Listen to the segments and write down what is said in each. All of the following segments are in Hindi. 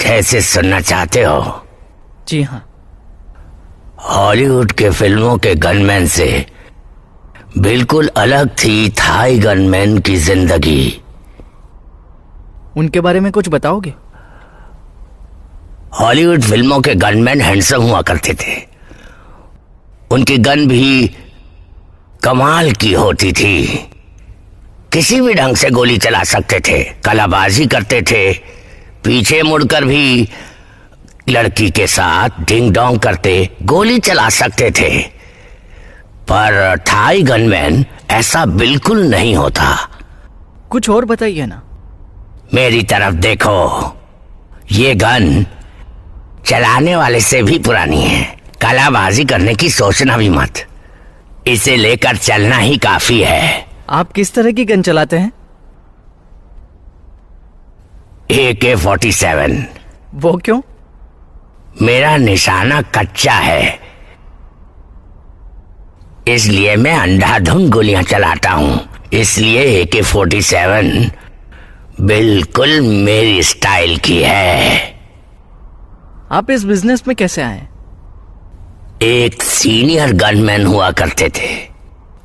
कैसे सुनना चाहते हो? जी हाँ। हॉलीवुड के फिल्मों के गनमैन से बिल्कुल अलग थी थाई गनमैन की जिंदगी। उनके बारे में कुछ बताओगे? हॉलीवुड फिल्मों के गनमैन हैंडसम हुआ करते थे। उनकी गन भी कमाल की होती थी। किसी भी ढंग से गोली चला सकते थे, कलाबाजी करते थे, पीछे मुड़कर भी लड़की के साथ डिंग डोंग करते गोली चला सकते थे। पर थाई गनमैन ऐसा बिल्कुल नहीं होता। कुछ और बताइए ना। मेरी तरफ देखो, ये गन चलाने वाले से भी पुरानी है। कलाबाजी करने की सोचना भी मत, इसे लेकर चलना ही काफी है। आप किस तरह की गन चलाते हैं? AK-47। वो क्यों? मेरा निशाना कच्चा है, इसलिए मैं अंधाधुंध गोलियां चलाता हूं। इसलिए AK-47 बिल्कुल मेरी स्टाइल की है। आप इस बिजनेस में कैसे आए? एक सीनियर गनमैन हुआ करते थे,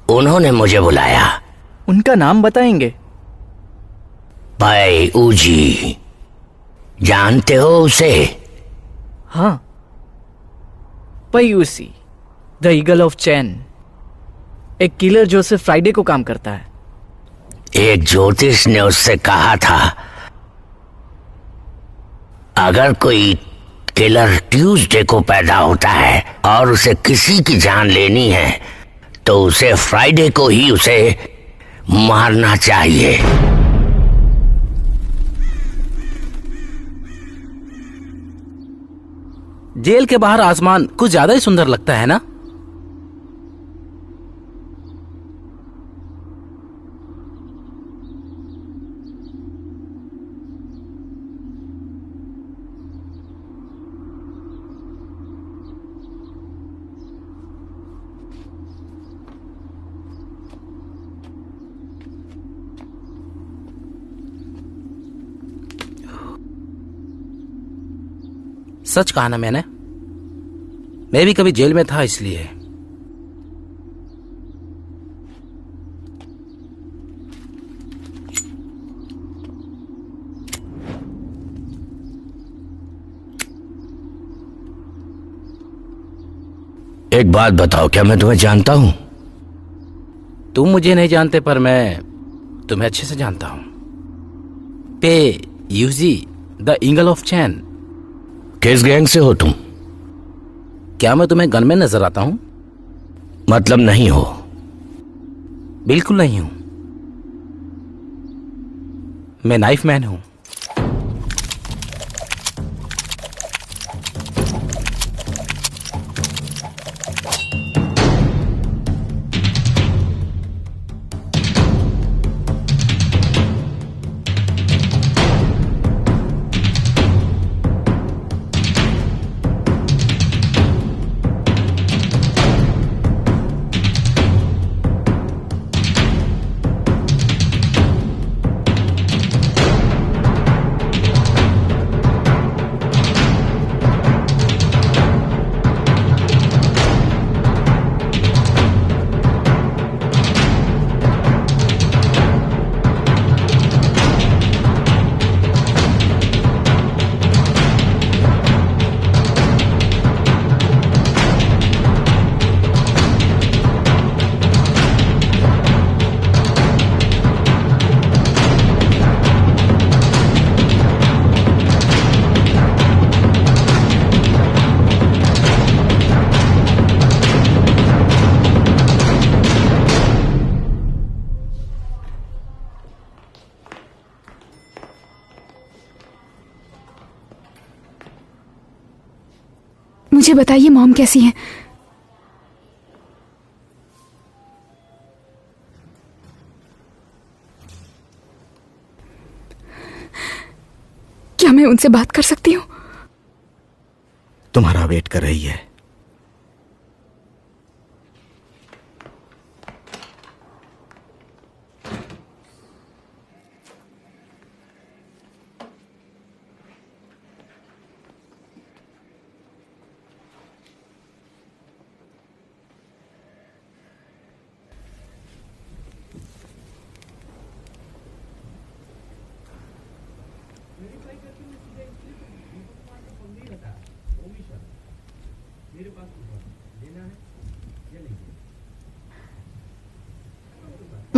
उन्होंने मुझे बुलाया। उनका नाम बताएंगे? भाई ऊजी, जानते हो उसे? हाँ, पयूसी, द ईगल ऑफ चैन, एक किलर जो सिर्फ फ्राइडे को काम करता है। एक ज्योतिष ने उससे कहा था, अगर कोई किलर ट्यूसडे को पैदा होता है और उसे किसी की जान लेनी है तो उसे फ्राइडे को ही उसे मारना चाहिए। जेल के बाहर आसमान कुछ ज्यादा ही सुंदर लगता है ना? सच कहा ना मैंने, मैं भी कभी जेल में था इसलिए। एक बात बताओ, क्या मैं तुम्हें जानता हूं? तुम मुझे नहीं जानते पर मैं तुम्हें अच्छे से जानता हूं। पे यूजी, द ईगल ऑफ चैन। किस गैंग से हो तुम? क्या मैं तुम्हें गनमैन नजर आता हूं? मतलब नहीं हो? बिल्कुल नहीं हूं, मैं नाइफ मैन हूं। मुझे बताइए मॉम कैसी हैं? क्या मैं उनसे बात कर सकती हूँ? तुम्हारा वेट कर रही है।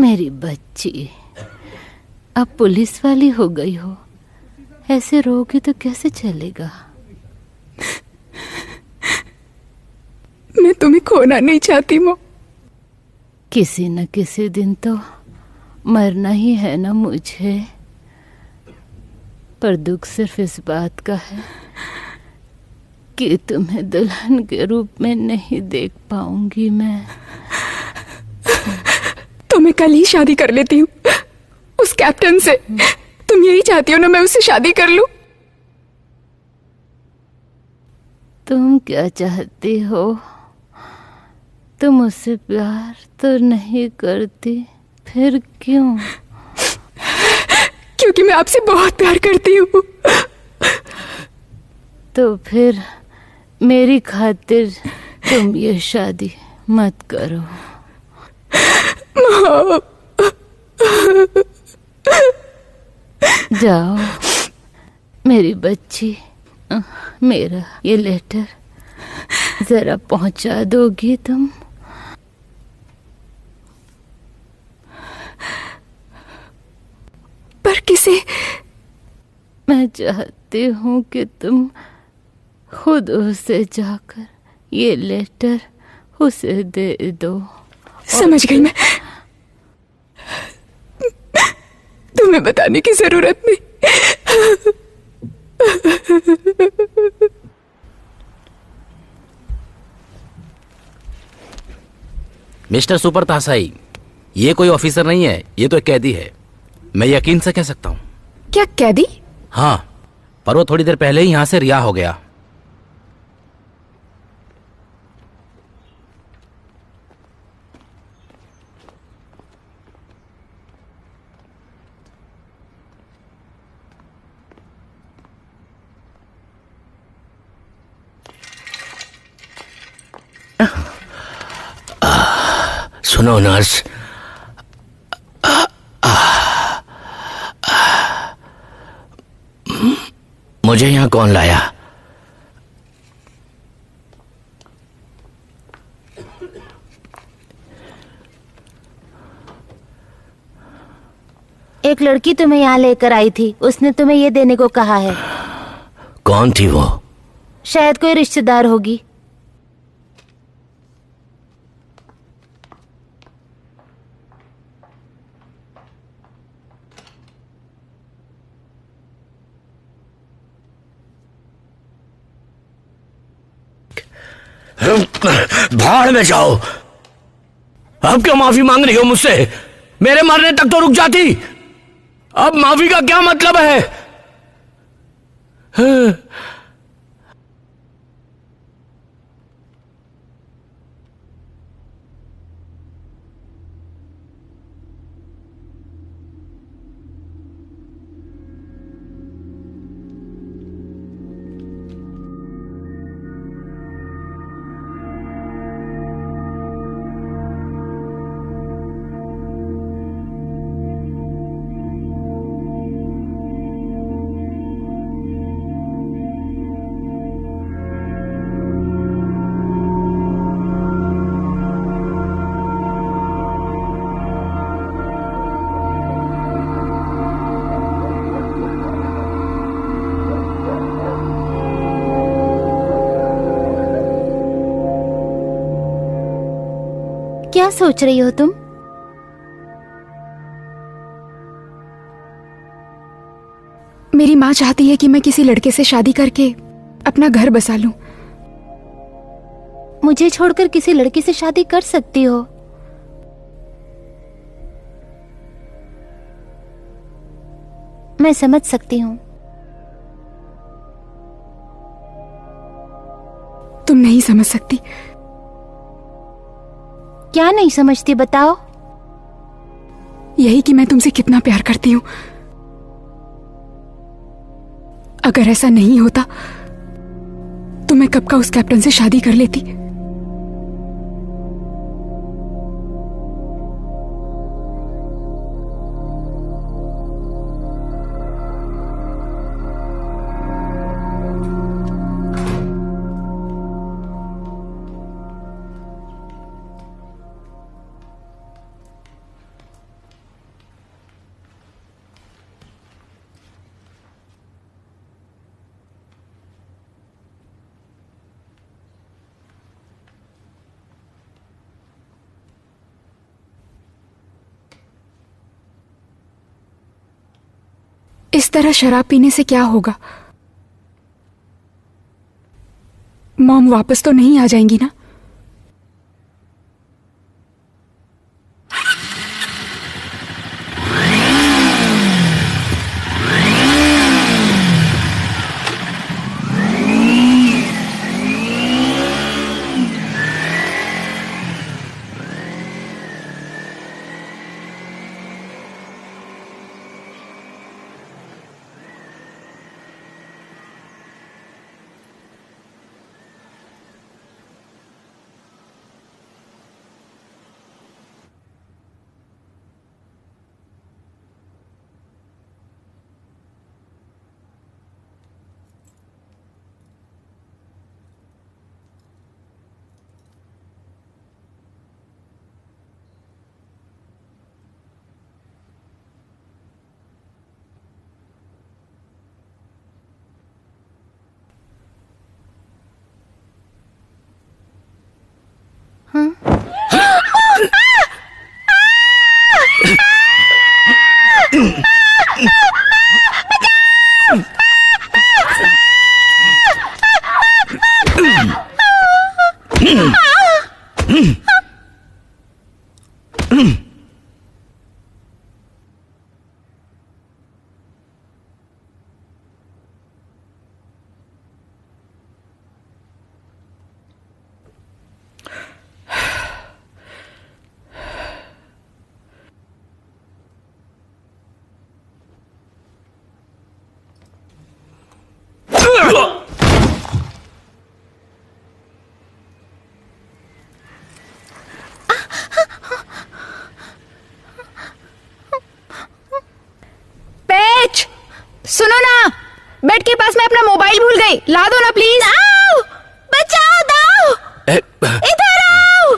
मेरी बच्ची, अब पुलिस वाली हो गई हो, ऐसे रोगी तो कैसे चलेगा। मैं तुम्हें खोना नहीं चाहती मो। किसी न किसी दिन तो मरना ही है ना मुझे, पर दुख सिर्फ इस बात का है कि तुम्हें दुल्हन के रूप में नहीं देख पाऊंगी मैं। तो मैं कल ही शादी कर लेती हूँ उस कैप्टन से। तुम यही चाहती हो ना मैं उससे शादी कर लूं? तुम क्या चाहती हो? तुम उससे प्यार तो नहीं करती, फिर क्यों? क्योंकि मैं आपसे बहुत प्यार करती हूँ। तो फिर मेरी खातिर तुम ये शादी मत करो। जाओ मेरी बच्ची, मेरा ये लेटर जरा पहुंचा दोगी तुम? पर किसे? मैं चाहती हूँ कि तुम खुद उसे जाकर ये लेटर उसे दे दो। समझ गई मैं। तुम्हें बताने की जरूरत नहीं। मिस्टर सुपर तासाई, ये कोई ऑफिसर नहीं है, ये तो एक कैदी है। मैं यकीन से कह सकता हूँ। क्या कैदी? हाँ, पर वो थोड़ी देर पहले ही यहां से रिहा हो गया। सुनो नर्स, मुझे यहां कौन लाया? एक लड़की तुम्हें यहाँ लेकर आई थी, उसने तुम्हें ये देने को कहा है। कौन थी वो? शायद कोई रिश्तेदार होगी। भाड़ में जाओ। अब क्या माफी मांग रही हो मुझसे? मेरे मरने तक तो रुक जाती। अब माफी का क्या मतलब है? क्या सोच रही हो तुम? मेरी माँ चाहती है कि मैं किसी लड़के से शादी करके अपना घर बसा लूं। मुझे छोड़कर किसी लड़की से शादी कर सकती हो। मैं समझ सकती हूँ। तुम नहीं समझ सकती। क्या नहीं समझती, बताओ। यही कि मैं तुमसे कितना प्यार करती हूँ। अगर ऐसा नहीं होता तो मैं कब का उस कैप्टन से शादी कर लेती। इस तरह शराब पीने से क्या होगा? मॉम वापस तो नहीं आ जाएंगी ना? सुनो ना, बेड के पास मैं अपना मोबाइल भूल गई, ला दो ना प्लीज। आओ, बचाओ, दाओ, इधर आओ।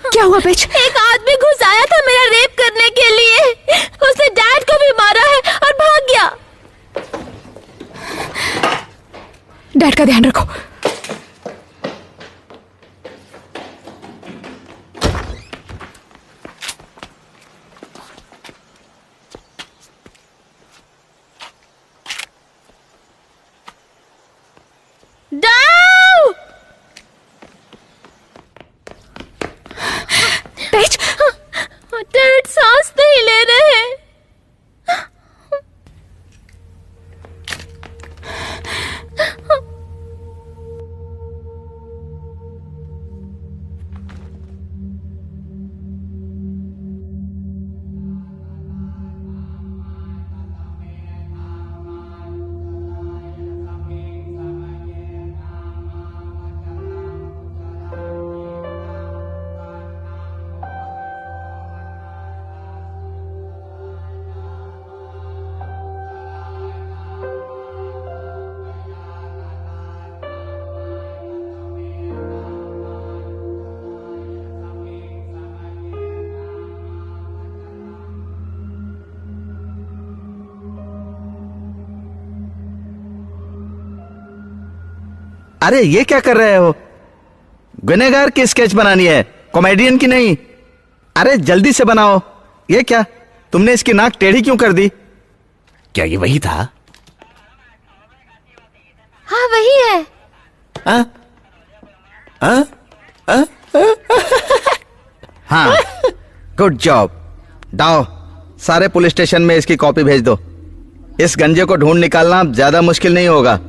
क्या हुआ बेच? एक आदमी घुस आया था मेरा रेप करने के लिए। उसने डैड को भी मारा है और भाग गया। डैड का ध्यान रखो। दाऊ! बेच! डैड सांस नहीं ले रहे हैं। अरे ये क्या कर रहे हो? गुनहगार की स्केच बनानी है, कॉमेडियन की नहीं। अरे जल्दी से बनाओ। ये क्या, तुमने इसकी नाक टेढ़ी क्यों कर दी? क्या ये वही था? हाँ वही है। हाँ, गुड जॉब। दाओ, सारे पुलिस स्टेशन में इसकी कॉपी भेज दो। इस गंजे को ढूंढ निकालना ज्यादा मुश्किल नहीं होगा।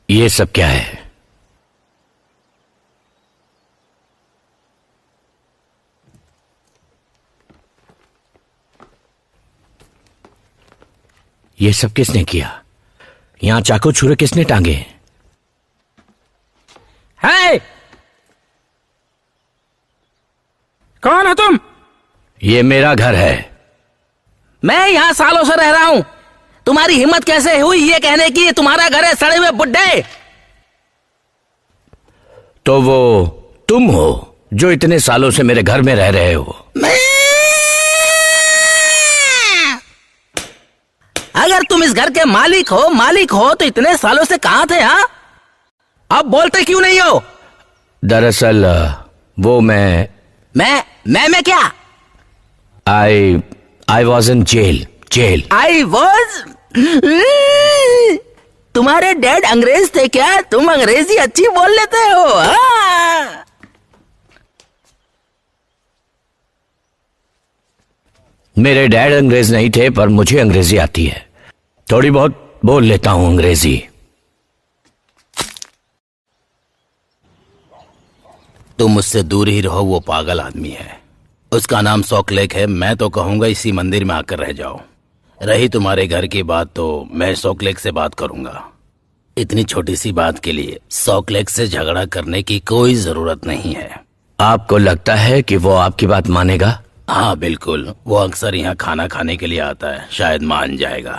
ये सब क्या है? ये सब किसने किया? यहां चाकू छुरे किसने टांगे? है कौन हो तुम? ये मेरा घर है। मैं यहाँ सालों से रह रहा हूँ। तुम्हारी हिम्मत कैसे हुई ये कहने की ये तुम्हारा घर है, सड़े हुए बुड्ढे? तो वो तुम हो जो इतने सालों से मेरे घर में रह रहे हो। अगर तुम इस घर के मालिक हो तो इतने सालों से कहां थे? हाँ, अब बोलते क्यों नहीं हो? दरअसल वो मैं क्या? I was in jail. I was? तुम्हारे डैड अंग्रेज थे क्या? तुम अंग्रेजी अच्छी बोल लेते हो। हाँ। मेरे डैड अंग्रेज नहीं थे, पर मुझे अंग्रेजी आती है, थोड़ी बहुत बोल लेता हूं अंग्रेजी। तुम मुझसे दूर ही रहो, वो पागल आदमी है। उसका नाम सॉकलेक है। मैं तो कहूंगा इसी मंदिर में आकर रह जाओ। रही तुम्हारे घर की बात तो मैं सॉकलेक से बात करूंगा। इतनी छोटी सी बात के लिए सॉकलेक से झगड़ा करने की कोई जरूरत नहीं है। आपको लगता है कि वो आपकी बात मानेगा? हाँ बिल्कुल, वो अक्सर यहाँ खाना खाने के लिए आता है, शायद मान जाएगा।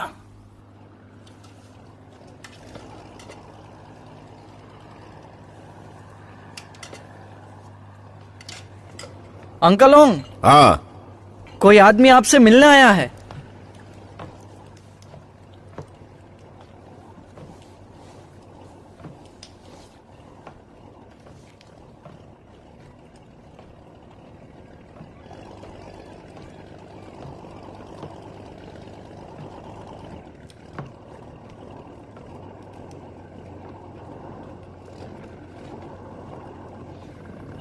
अंकल ओंग, हाँ, कोई आदमी आपसे मिलने आया है।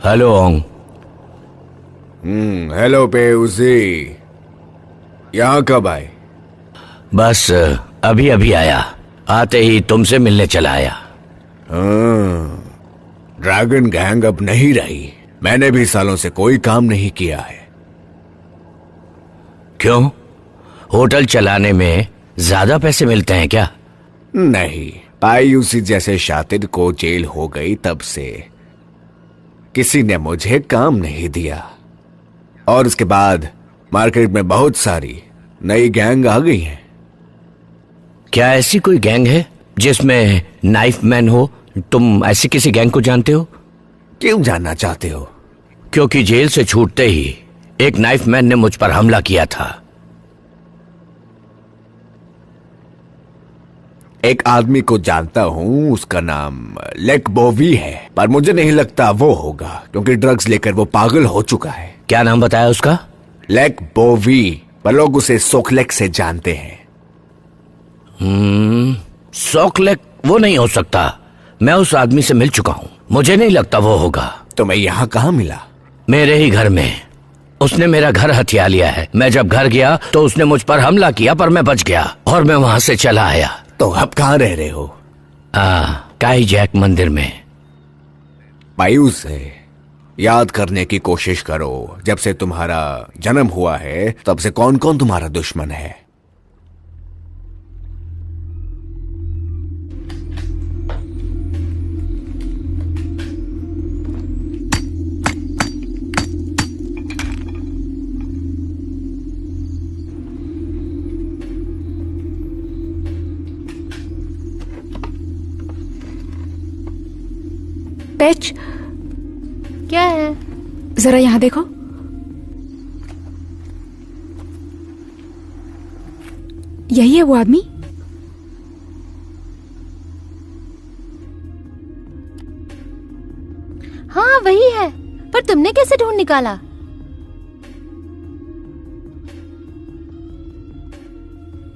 हेलो ओंग। हेलो पेउसी, यहाँ कब आए? बस अभी अभी आया, आते ही तुमसे मिलने चला आया। ड्रैगन गैंग अब नहीं रही। मैंने भी सालों से कोई काम नहीं किया है। क्यों? होटल चलाने में ज्यादा पैसे मिलते हैं क्या? नहीं, पायूसी जैसे शातिद को जेल हो गई तब से किसी ने मुझे काम नहीं दिया, और उसके बाद मार्केट में बहुत सारी नई गैंग आ गई हैं। क्या ऐसी कोई गैंग है जिसमें नाइफ मैन हो? तुम ऐसी किसी गैंग को जानते हो? क्यों जानना चाहते हो? क्योंकि जेल से छूटते ही एक नाइफ मैन ने मुझ पर हमला किया था। एक आदमी को जानता हूं, उसका नाम लेक बोवी है, पर मुझे नहीं लगता वो होगा, क्योंकि ड्रग्स लेकर वो पागल हो चुका है। क्या नाम बताया उसका? लेक बोवी, पर लोग उसे सोकलेक से जानते हैं। सॉकलेक वो नहीं हो सकता। मैं उस आदमी से मिल चुका हूं, मुझे नहीं लगता वो होगा। तो मैं यहाँ कहाँ मिला? मेरे ही घर में। उसने मेरा घर हथिया लिया है। मैं जब घर गया तो उसने मुझ पर हमला किया, पर मैं बच गया और मैं वहां से चला आया। तो अब कहाँ रह रहे हो? काई जैक मंदिर में। मायूस से याद करने की कोशिश करो, जब से तुम्हारा जन्म हुआ है तब से कौन कौन तुम्हारा दुश्मन है। पैच, क्या है? जरा यहाँ देखो। यही है वो आदमी? हाँ वही है, पर तुमने कैसे ढूंढ निकाला?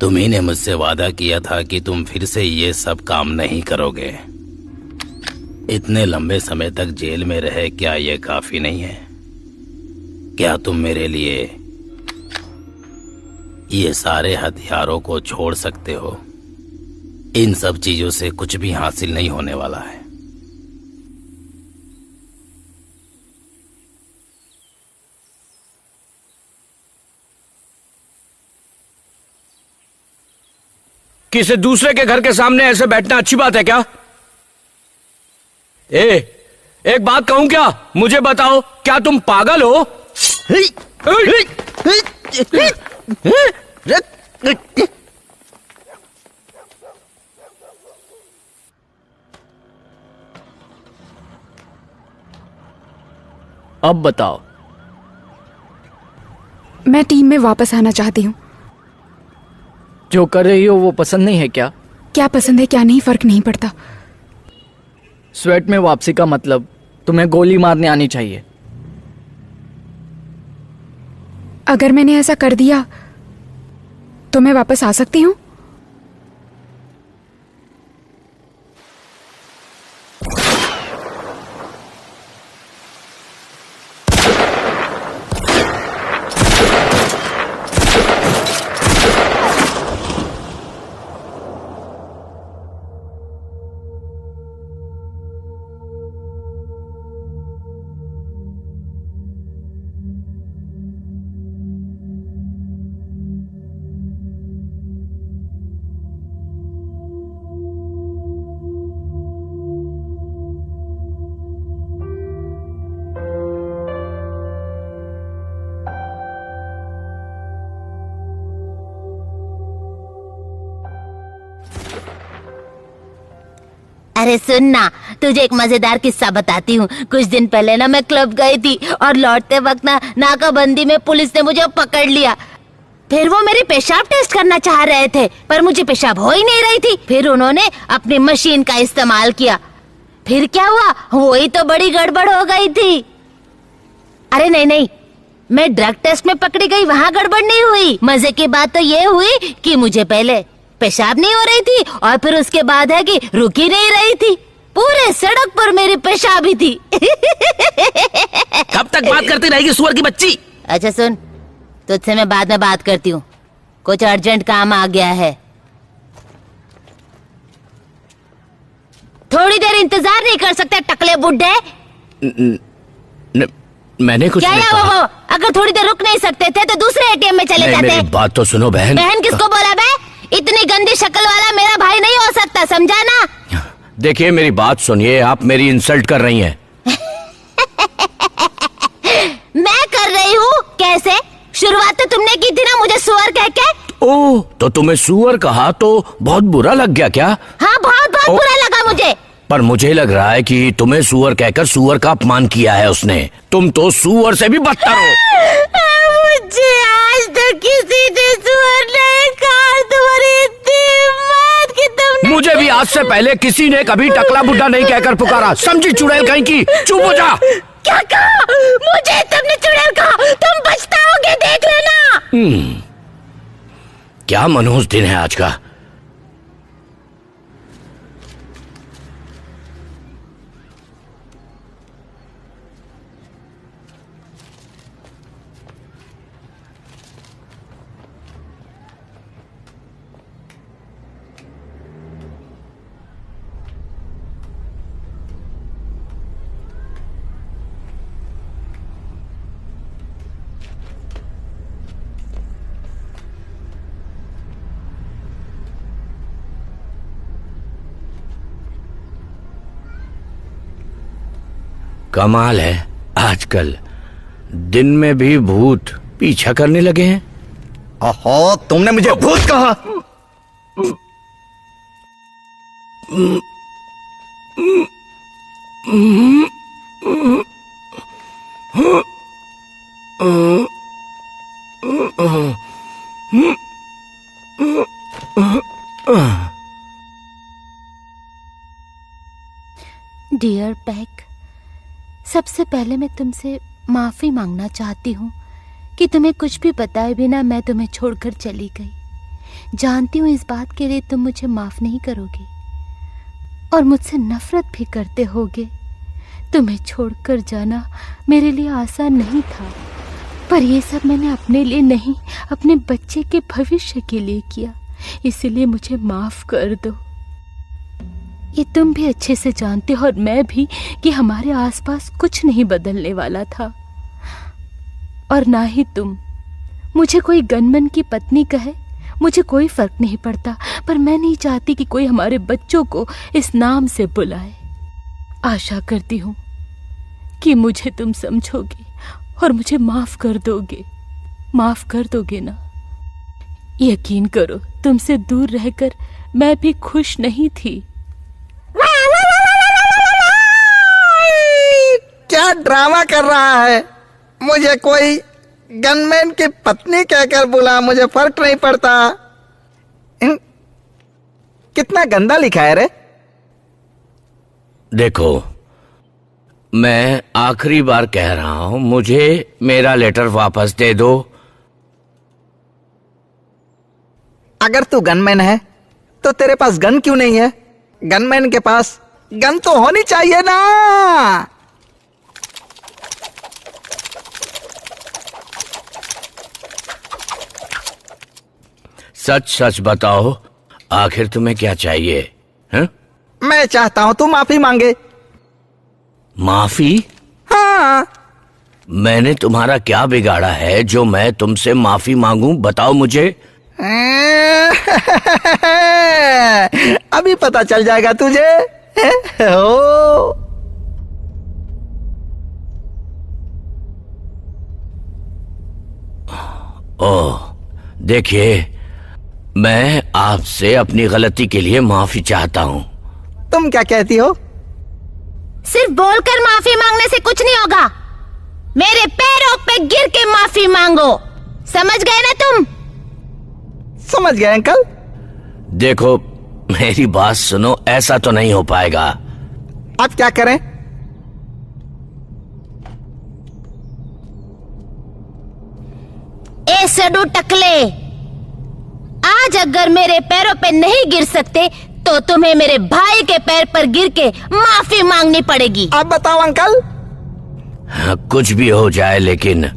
तुम्ही ने मुझसे वादा किया था कि तुम फिर से ये सब काम नहीं करोगे। इतने लंबे समय तक जेल में रहे, क्या ये काफी नहीं है? क्या तुम मेरे लिए ये सारे हथियारों को छोड़ सकते हो? इन सब चीजों से कुछ भी हासिल नहीं होने वाला है। किसी दूसरे के घर के सामने ऐसे बैठना अच्छी बात है क्या? एक बात कहूं क्या? मुझे बताओ, क्या तुम पागल हो? अब बताओ। मैं टीम में वापस आना चाहती हूँ। जो कर रही हो वो पसंद नहीं है क्या? क्या पसंद है क्या नहीं फर्क नहीं पड़ता। स्वेट में वापसी का मतलब तुम्हें गोली मारने आनी चाहिए। अगर मैंने ऐसा कर दिया तो मैं वापस आ सकती हूँ? अरे सुन ना, तुझे एक मजेदार किस्सा बताती हूँ। कुछ दिन पहले ना मैं क्लब गई थी और लौटते वक्त ना नाकाबंदी में पुलिस ने मुझे पकड़ लिया। फिर वो मेरी पेशाब टेस्ट करना चाह रहे थे, पर मुझे पेशाब हो ही नहीं रही थी। फिर उन्होंने अपनी मशीन का इस्तेमाल किया। फिर क्या हुआ, वही तो बड़ी गड़बड़ हो गई थी। अरे नहीं, मैं ड्रग टेस्ट में पकड़ी गई, वहाँ गड़बड़ नहीं हुई। मजे की बात तो ये हुई कि मुझे पहले पेशाब नहीं हो रही थी और फिर उसके बाद है कि रुक ही नहीं रही थी। पूरे सड़क पर मेरी पेशाब ही थी। कब तक बात करती रहेगी सुअर की बच्ची? अच्छा सुन, तुझसे मैं बाद में बात करती हूँ, कुछ अर्जेंट काम आ गया है। थोड़ी देर इंतजार नहीं कर सकते टकले बुड्ढे? मैंने कुछ क्या नहीं है कहा। वो? अगर थोड़ी देर रुक नहीं सकते थे तो दूसरे एटीएम में चले जाते। मेरी बात तो सुनो बहन। बहन किसको बोला बे? इतनी गंदी शक्ल वाला मेरा भाई नहीं हो सकता, समझा ना? देखिए मेरी बात सुनिए, आप मेरी इंसल्ट कर रही हैं। मैं कर रही हूँ? कैसे? शुरुआत तो तुमने की थी ना मुझे सुअर कह के। ओह, तो तुम्हें सुअर कहा तो बहुत बुरा लग गया क्या? हाँ, बहुत बुरा लगा मुझे। पर मुझे लग रहा है कि तुम्हें सुअर कहकर सुअर का अपमान किया है उसने। तुम तो सुअर से भी बदतर हो। मुझे आज तक किसी ने सुअर नहीं कहा। तुम्हारी इतनी हिम्मत कि तुमने मुझे भी आज से पहले किसी ने कभी टकला बुड्ढा नहीं कहकर पुकारा। समझी चुड़ैल कहीं की? चुप हो जा। क्या कहा? मुझे तुमने चुड़ैल कहा? तुम पछताओगे, देख लेना। क्या मनहूस दिन है आज का। कमाल है, आजकल दिन में भी भूत पीछा करने लगे हैं। ओहो, तुमने मुझे भूत कहा। डियर पैक, सबसे पहले मैं तुमसे माफी मांगना चाहती हूँ कि तुम्हें कुछ भी बताए बिना मैं तुम्हें छोड़कर चली गई। जानती हूँ इस बात के लिए तुम मुझे माफ नहीं करोगे और मुझसे नफरत भी करते होगे। तुम्हें छोड़कर जाना मेरे लिए आसान नहीं था, पर यह सब मैंने अपने लिए नहीं, अपने बच्चे के भविष्य के लिए किया। इसलिए मुझे माफ कर दो। ये तुम भी अच्छे से जानते हो और मैं भी कि हमारे आसपास कुछ नहीं बदलने वाला था। और ना ही तुम। मुझे कोई गनमैन की पत्नी कहे, मुझे कोई फर्क नहीं पड़ता, पर मैं नहीं चाहती कि कोई हमारे बच्चों को इस नाम से बुलाए। आशा करती हूँ कि मुझे तुम समझोगे और मुझे माफ कर दोगे। माफ कर दोगे ना? यकीन करो, तुमसे दूर रहकर मैं भी खुश नहीं थी। क्या ड्रामा कर रहा है? मुझे कोई गनमैन की पत्नी कहकर बुला, मुझे फर्क नहीं पड़ता। कितना गंदा लिखा है रे। देखो, मैं आखिरी बार कह रहा हूं, मुझे मेरा लेटर वापस दे दो। अगर तू गनमैन है तो तेरे पास गन क्यों नहीं है? गनमैन के पास गन तो होनी चाहिए ना। सच सच बताओ, आखिर तुम्हें क्या चाहिए? हैं? मैं चाहता हूं तू माफी मांगे। माफी? हाँ। मैंने तुम्हारा क्या बिगाड़ा है जो मैं तुमसे माफी मांगूं? बताओ मुझे। अभी पता चल जाएगा तुझे। ओह, देखिए, मैं आपसे अपनी गलती के लिए माफी चाहता हूं। तुम क्या कहती हो? सिर्फ बोलकर माफी मांगने से कुछ नहीं होगा। मेरे पैरों पे गिर के माफी मांगो। समझ गए ना तुम? समझ गए अंकल। देखो, मेरी बात सुनो, ऐसा तो नहीं हो पाएगा। अब क्या करें? ए सडू टकले, आज अगर मेरे पैरों पे नहीं गिर सकते तो तुम्हें मेरे भाई के पैर पर गिर के माफी मांगनी पड़ेगी। अब बताओ अंकल। हाँ, कुछ भी हो जाए, लेकिन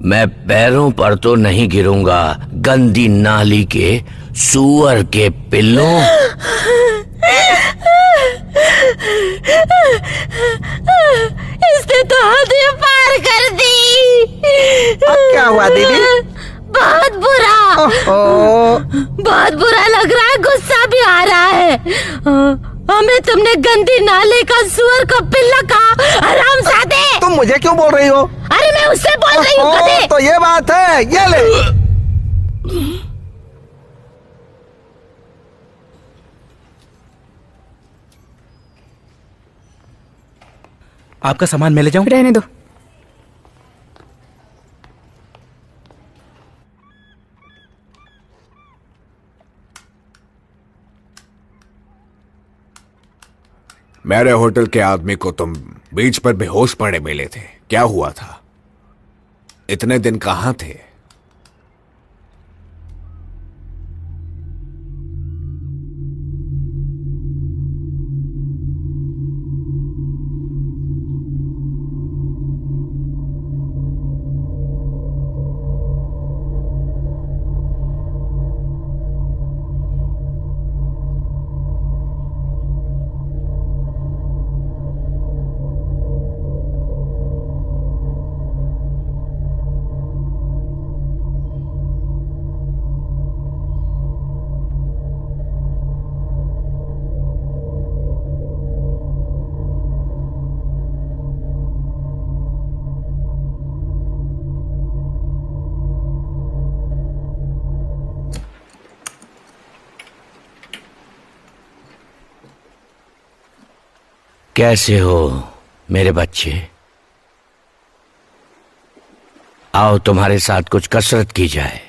मैं पैरों पर तो नहीं गिरूंगा। गंदी नाली के सूअर के पिल्लों। इसने तो हद पार कर दी। अब क्या हुआ दीदी? बहुत बुरा। बहुत बुरा लग रहा है, गुस्सा भी आ रहा है। हमें तुमने गंदी नाले का सुअर का पिल्ला कहा। हरामजादे। तुम मुझे क्यों बोल रही हो? अरे मैं उससे बोल रही हूँ गधे। तो ये बात है, ये ले। आपका सामान मैं ले जाऊं? रहने दो। मेरे होटल के आदमी को तुम बीच पर बेहोश पड़े मिले थे। क्या हुआ था? इतने दिन कहां थे? कैसे हो मेरे बच्चे? आओ, तुम्हारे साथ कुछ कसरत की जाए।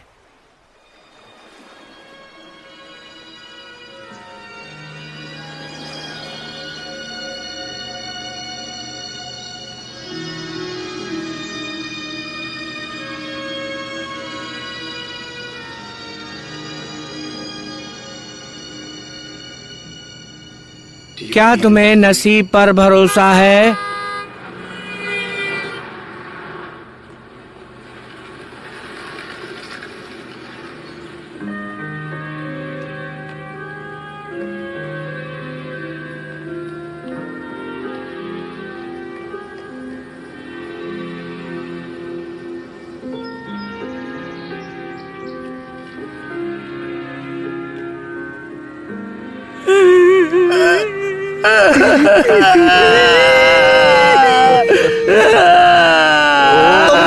क्या तुम्हें नसीब पर भरोसा है? तुम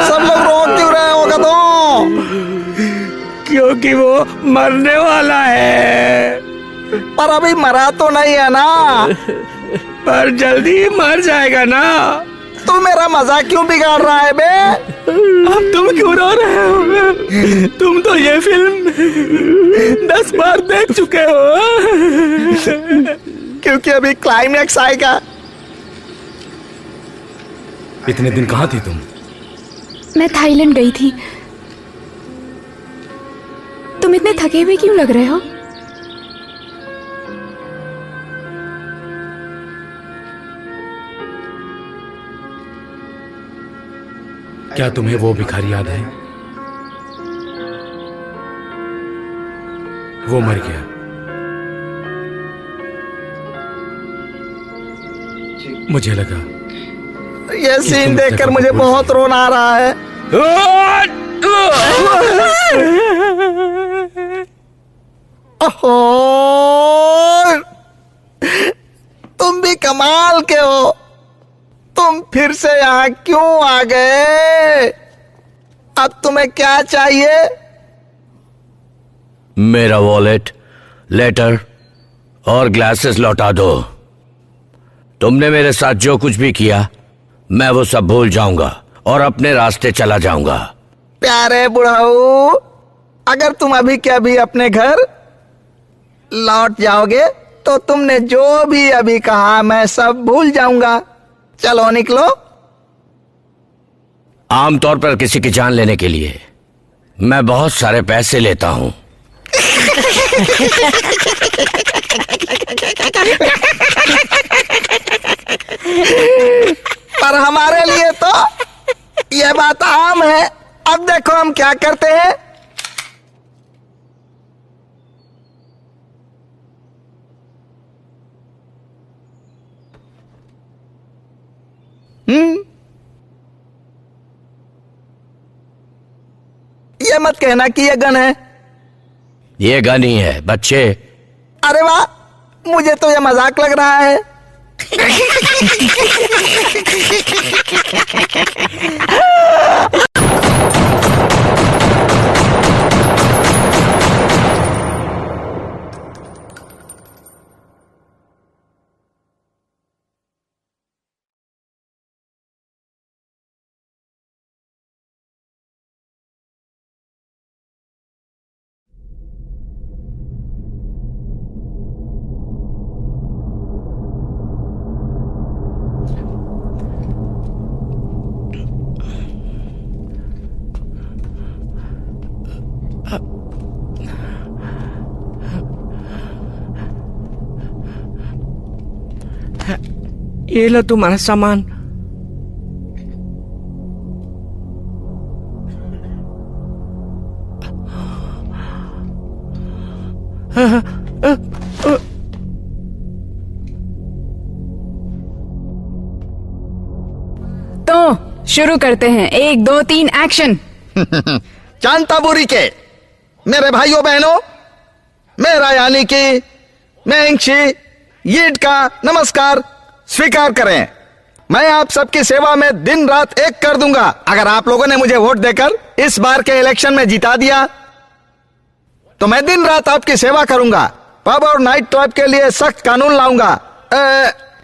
सब लोग रो क्यों रहे हो गधों? क्योंकि वो मरने वाला है। पर अभी मरा तो नहीं है ना? पर जल्दी ही मर जाएगा ना। तू मेरा मजाक क्यों बिगाड़ रहा है बे? अब तुम क्यों रो रहे हो? तुम तो ये फिल्म 10 बार देख चुके हो। क्योंकि अभी क्लाइमैक्स आएगा। इतने दिन कहाँ थी तुम? मैं थाईलैंड गई थी। तुम इतने थके हुए क्यों लग रहे हो? क्या तुम्हें वो भिखारी याद है? वो मर गया। मुझे लगा ये सीन देखकर मुझे बहुत रोना आ रहा है। ओहो, तुम भी कमाल के हो। तुम फिर से यहाँ क्यों आ गए? अब तुम्हें क्या चाहिए? मेरा वॉलेट, लेटर और ग्लासेस लौटा दो। तुमने मेरे साथ जो कुछ भी किया मैं वो सब भूल जाऊंगा और अपने रास्ते चला जाऊंगा। प्यारे बुढ़ाऊ, अगर तुम अभी के अभी अपने घर लौट जाओगे तो तुमने जो भी अभी कहा मैं सब भूल जाऊंगा। चलो निकलो। आमतौर पर किसी की जान लेने के लिए मैं बहुत सारे पैसे लेता हूं। पर हमारे लिए तो यह बात आम है। अब देखो हम क्या करते हैं। ये मत कहना कि ये गन है। ये गन ही है बच्चे। अरे वाह, मुझे तो ये मजाक लग रहा है। ये लो तुम्हारा सामान। तो शुरू करते हैं। 1 2 3 एक्शन। चांताबुरी के मेरे भाइयों बहनों, मेरा यानी कि मेंगशी यीट का नमस्कार स्वीकार करें। मैं आप सबकी सेवा में दिन रात एक कर दूंगा। अगर आप लोगों ने मुझे वोट देकर इस बार के इलेक्शन में जिता दिया तो मैं दिन रात आपकी सेवा करूंगा। पब और नाइट क्लब के लिए सख्त कानून लाऊंगा।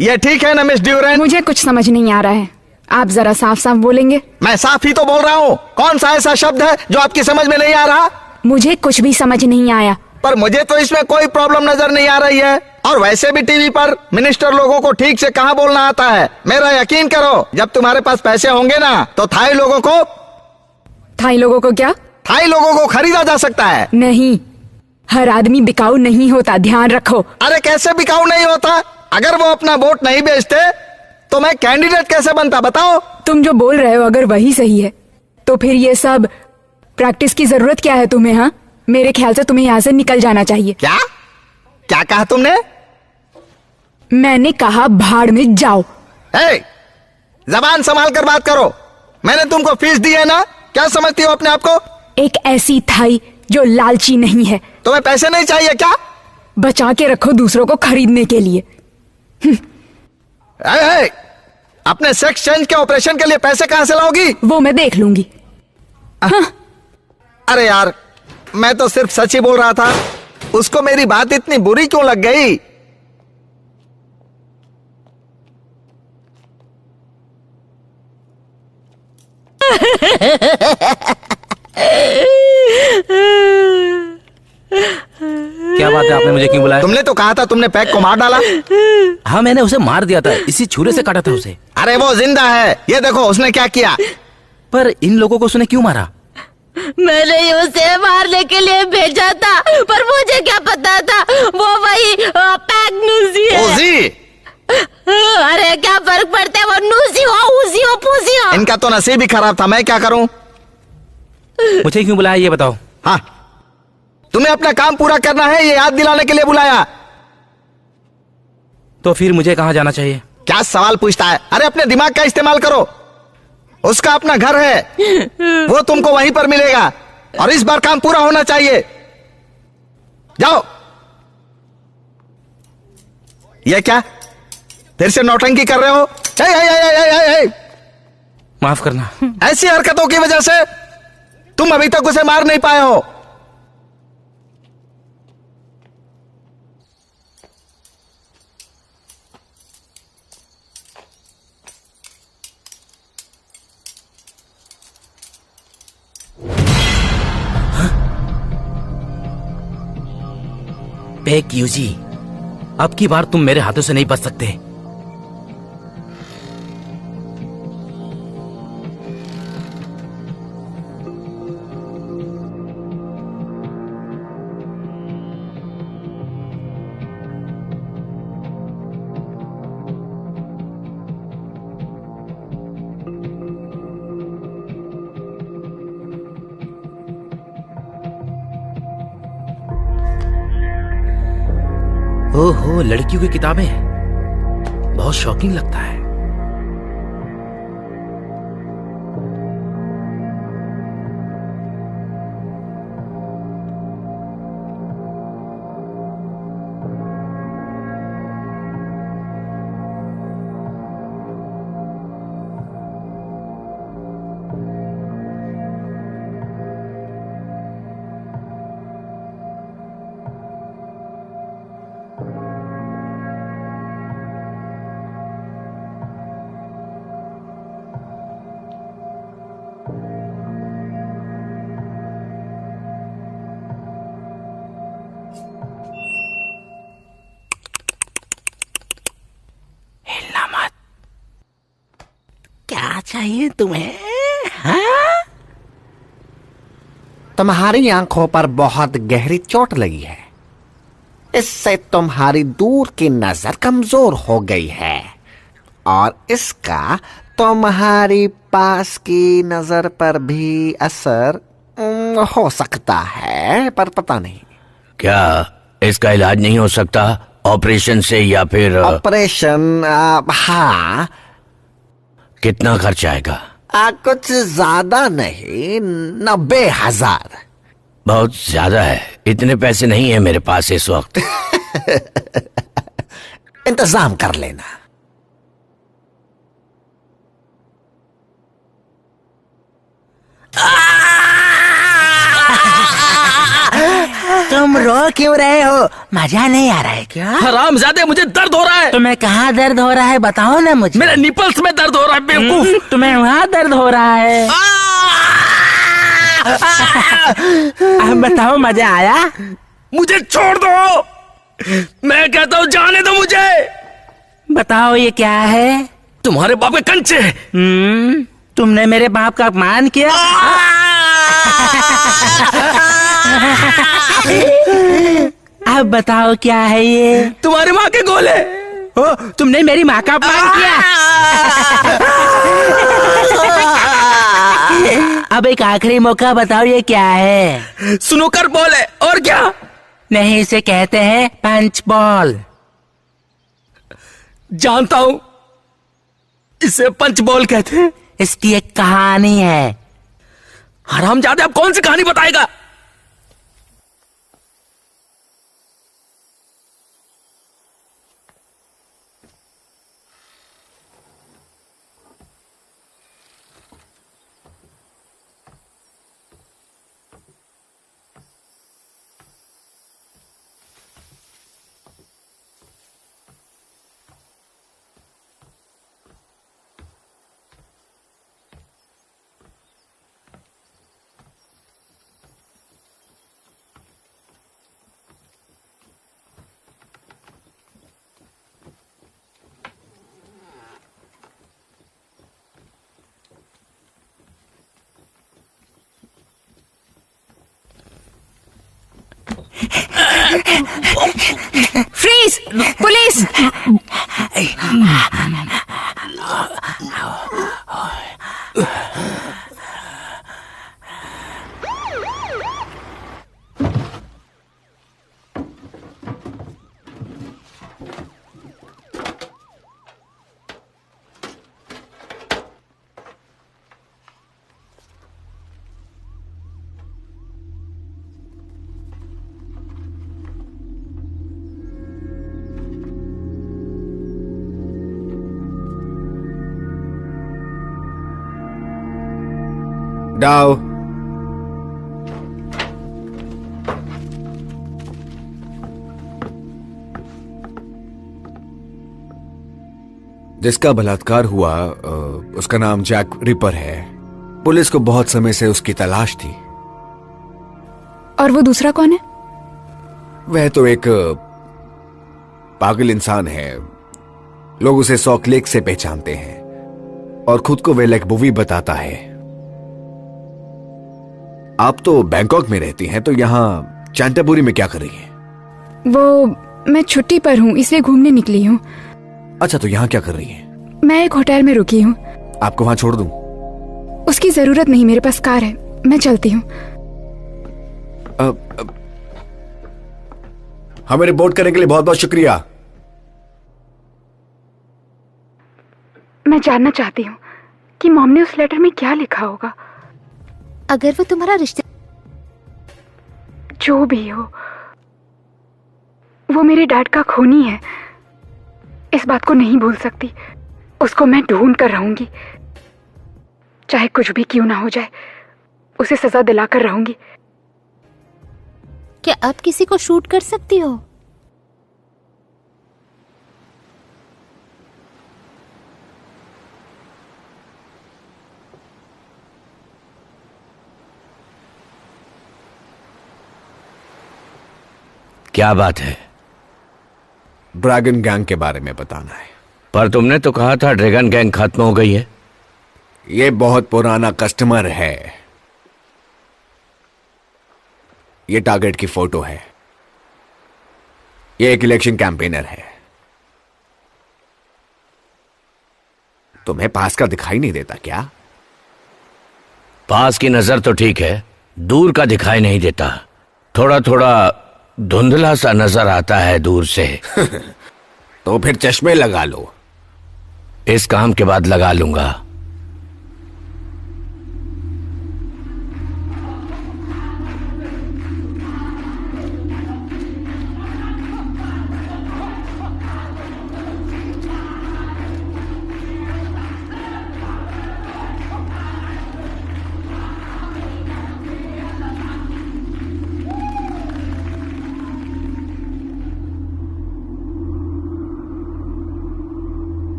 ये ठीक है ना मिस ड्यूरेंट? मुझे कुछ समझ नहीं आ रहा है। आप जरा साफ साफ बोलेंगे? मैं साफ ही तो बोल रहा हूँ। कौन सा ऐसा शब्द है जो आपकी समझ में नहीं आ रहा? मुझे कुछ भी समझ नहीं आया। पर मुझे तो इसमें कोई प्रॉब्लम नजर नहीं आ रही है। और वैसे भी टीवी पर मिनिस्टर लोगों को ठीक से कहाँ बोलना आता है। मेरा यकीन करो, जब तुम्हारे पास पैसे होंगे ना तो थाई लोगों को क्या? थाई लोगों को खरीदा जा सकता है। नहीं, हर आदमी बिकाऊ नहीं होता, ध्यान रखो। अरे कैसे बिकाऊ नहीं होता? अगर वो अपना वोट नहीं बेचते तो मैं कैंडिडेट कैसे बनता बताओ? तुम जो बोल रहे हो अगर वही सही है तो फिर ये सब प्रैक्टिस की जरूरत क्या है तुम्हें? हाँ, मेरे ख्याल से तुम्हें यहाँ से निकल जाना चाहिए। क्या क्या कहा तुमने? मैंने कहा भाड़ में जाओ। जबान संभाल कर बात करो। मैंने तुमको फीस दी है ना? क्या समझती हो अपने आप को? एक ऐसी थाई जो लालची नहीं है। तुम्हें पैसे नहीं चाहिए क्या? बचा के रखो दूसरों को खरीदने के लिए। ए, अपने सेक्स चेंज के ऑपरेशन के लिए पैसे कहां से लाओगी? वो मैं देख लूंगी। हाँ। अरे यार, मैं तो सिर्फ सच ही बोल रहा था। उसको मेरी बात इतनी बुरी क्यों लग गई? क्या बात है, आपने मुझे क्यों बुलाया? तुमने तो कहा था तुमने पैक को मार डाला। हाँ, मैंने उसे मार दिया था, इसी छुरे से काटा था उसे। अरे वो जिंदा है, ये देखो उसने क्या किया। पर इन लोगों को उसने क्यों मारा? मैंने उसे मारने के लिए भेजा था, पर मुझे क्या पता था वो वही पैक नूसी है। ओजी? अरे क्या फर्क पड़ता है, वो नूसी हो, उसी हो, पूसी हो। इनका तो नसीब ही खराब था, मैं क्या करूं? मुझे क्यों बुलाया ये बताओ। हाँ, तुम्हें अपना काम पूरा करना है, ये याद दिलाने के लिए बुलाया। तो फिर मुझे कहाँ जाना चाहिए? क्या सवाल पूछता है? अरे अपने दिमाग का इस्तेमाल करो। उसका अपना घर है, वो तुमको वहीं पर मिलेगा, और इस बार काम पूरा होना चाहिए। जाओ। ये क्या, फिर से नौटंकी कर रहे हो? माफ करना। ऐसी हरकतों की वजह से तुम अभी तक उसे मार नहीं पाए हो। पैक यूजी, अब की बार तुम मेरे हाथों से नहीं बच सकते। ओहो, लड़कियों की किताबें, बहुत शॉकिंग लगता है। क्या चाहिए तुम्हें? हाँ? तुम्हारी आंखों पर बहुत गहरी चोट लगी है, इससे तुम्हारी दूर की नजर कमजोर हो गई है, और इसका तुम्हारी पास की नजर पर भी असर हो सकता है, पर पता नहीं। क्या इसका इलाज नहीं हो सकता ऑपरेशन से, या फिर ऑपरेशन? हाँ। कितना खर्च आएगा? कुछ ज्यादा नहीं, 90,000। बहुत ज्यादा है, इतने पैसे नहीं है मेरे पास इस वक्त। इंतजाम कर लेना। तुम रो क्यों रहे हो? मजा नहीं आ रहा है क्या? हरामजादे, मुझे दर्द हो रहा है। तुम्हें कहाँ दर्द हो रहा है, बताओ ना मुझे। मेरे निपल्स में दर्द हो रहा है, बेवकूफ। तुम्हें वहाँ दर्द हो रहा है? बताओ, मजा आया? मुझे छोड़ दो, मैं कहता हूँ जाने दो मुझे। बताओ ये क्या है? तुम्हारे बाप के कंचे। तुमने मेरे बाप का अपमान किया? अब बताओ क्या है ये? तुम्हारी माँ के गोले। ओ, तुमने मेरी माँ का अपमान किया। अब एक आखिरी मौका, बताओ ये क्या है? स्नूकर बॉल है, और क्या? नहीं, इसे कहते हैं पंच बॉल। जानता हूं, इसे पंच बॉल कहते हैं। इसकी एक कहानी है। हरामजादे, अब कौन सी कहानी बताएगा? फ्रीज! पुलिस! डाओ। जिसका बलात्कार हुआ उसका नाम जैक रिपर है। पुलिस को बहुत समय से उसकी तलाश थी। और वो दूसरा कौन है? वह तो एक पागल इंसान है। लोग उसे सॉल्ट लेक से पहचानते हैं और खुद को वह लेक मूवी बताता है। आप तो बैंकॉक में रहती हैं, तो यहाँ चैंटाबुरी में क्या कर रही हैं? वो मैं छुट्टी पर हूँ, इसलिए घूमने निकली हूँ। अच्छा, तो यहाँ क्या कर रही हैं? मैं एक होटल में रुकी हूँ। आपको वहां छोड़ दूं? उसकी जरूरत नहीं, मेरे पास कार है, मैं चलती हूँ। हमें रिपोर्ट करने के लिए बहुत बहुत शुक्रिया। मैं जानना चाहती हूँ कि मॉम ने उस लेटर में क्या लिखा होगा। अगर वो तुम्हारा रिश्ते जो भी हो, वो मेरे डैड का खूनी है। इस बात को नहीं भूल सकती। उसको मैं ढूंढ कर रहूंगी, चाहे कुछ भी क्यों ना हो जाए, उसे सजा दिलाकर रहूंगी। क्या आप किसी को शूट कर सकती हो? क्या बात है? ड्रैगन गैंग के बारे में बताना है। पर तुमने तो कहा था ड्रैगन गैंग खत्म हो गई है। ये बहुत पुराना कस्टमर है। ये टारगेट की फोटो है। ये एक इलेक्शन कैंपेनर है। तुम्हें पास का दिखाई नहीं देता क्या? पास की नजर तो ठीक है, दूर का दिखाई नहीं देता। थोड़ा थोड़ा धुंधला सा नजर आता है दूर से। तो फिर चश्मे लगा लो। इस काम के बाद लगा लूंगा।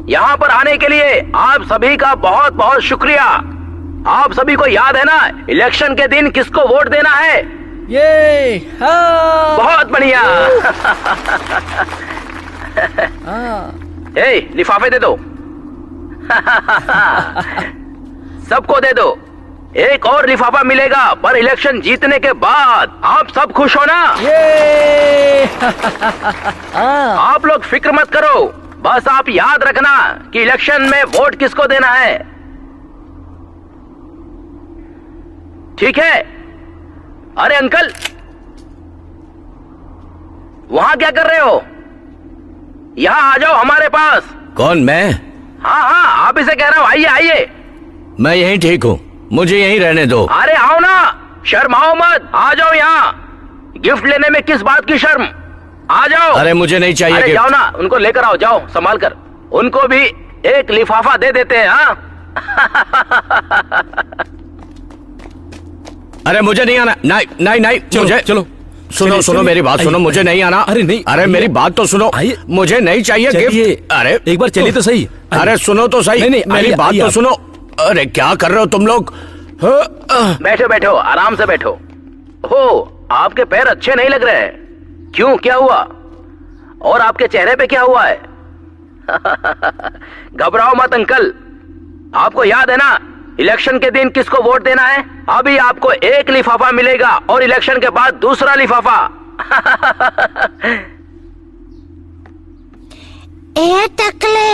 यहाँ पर आने के लिए आप सभी का बहुत बहुत शुक्रिया। आप सभी को याद है ना, इलेक्शन के दिन किसको वोट देना है? ये बहुत बढ़िया। ए, लिफाफे दे दो। सबको दे दो। एक और लिफाफा मिलेगा, पर इलेक्शन जीतने के बाद। आप सब खुश हो ना? आप लोग फिक्र मत करो, बस आप याद रखना कि इलेक्शन में वोट किसको देना है। ठीक है? अरे अंकल, वहां क्या कर रहे हो? यहाँ आ जाओ हमारे पास। कौन, मैं? हाँ हाँ, आप इसे कह रहा हूँ, आइए आइए। मैं यहीं ठीक हूँ, मुझे यहीं रहने दो। अरे आओ ना, शर्माओ मत, आ जाओ यहाँ। गिफ्ट लेने में किस बात की शर्म, आ जाओ। अरे मुझे नहीं चाहिए। अरे जाओ ना, उनको लेकर आओ, जाओ संभाल कर। उनको भी एक लिफाफा दे देते हैं। हाँ। अरे मुझे नहीं आना। नहीं नहीं नहीं, चलो, मुझे चलो सुनो सुनो, मेरी बात सुनो, मुझे नहीं आना। अरे नहीं, अरे मेरी बात तो सुनो, मुझे नहीं चाहिए गिफ्ट। अरे एक बार चलिए तो सही। अरे सुनो तो सही, नहीं, मेरी बात तो सुनो। अरे क्या कर रहे हो तुम लोग? बैठो बैठो, आराम से बैठो। हो, आपके पैर अच्छे नहीं लग रहे हैं। क्यों, क्या हुआ? और आपके चेहरे पे क्या हुआ है? घबराओ मत अंकल। आपको याद है ना, इलेक्शन के दिन किसको वोट देना है? अभी आपको एक लिफाफा मिलेगा और इलेक्शन के बाद दूसरा लिफाफा। ए टकले,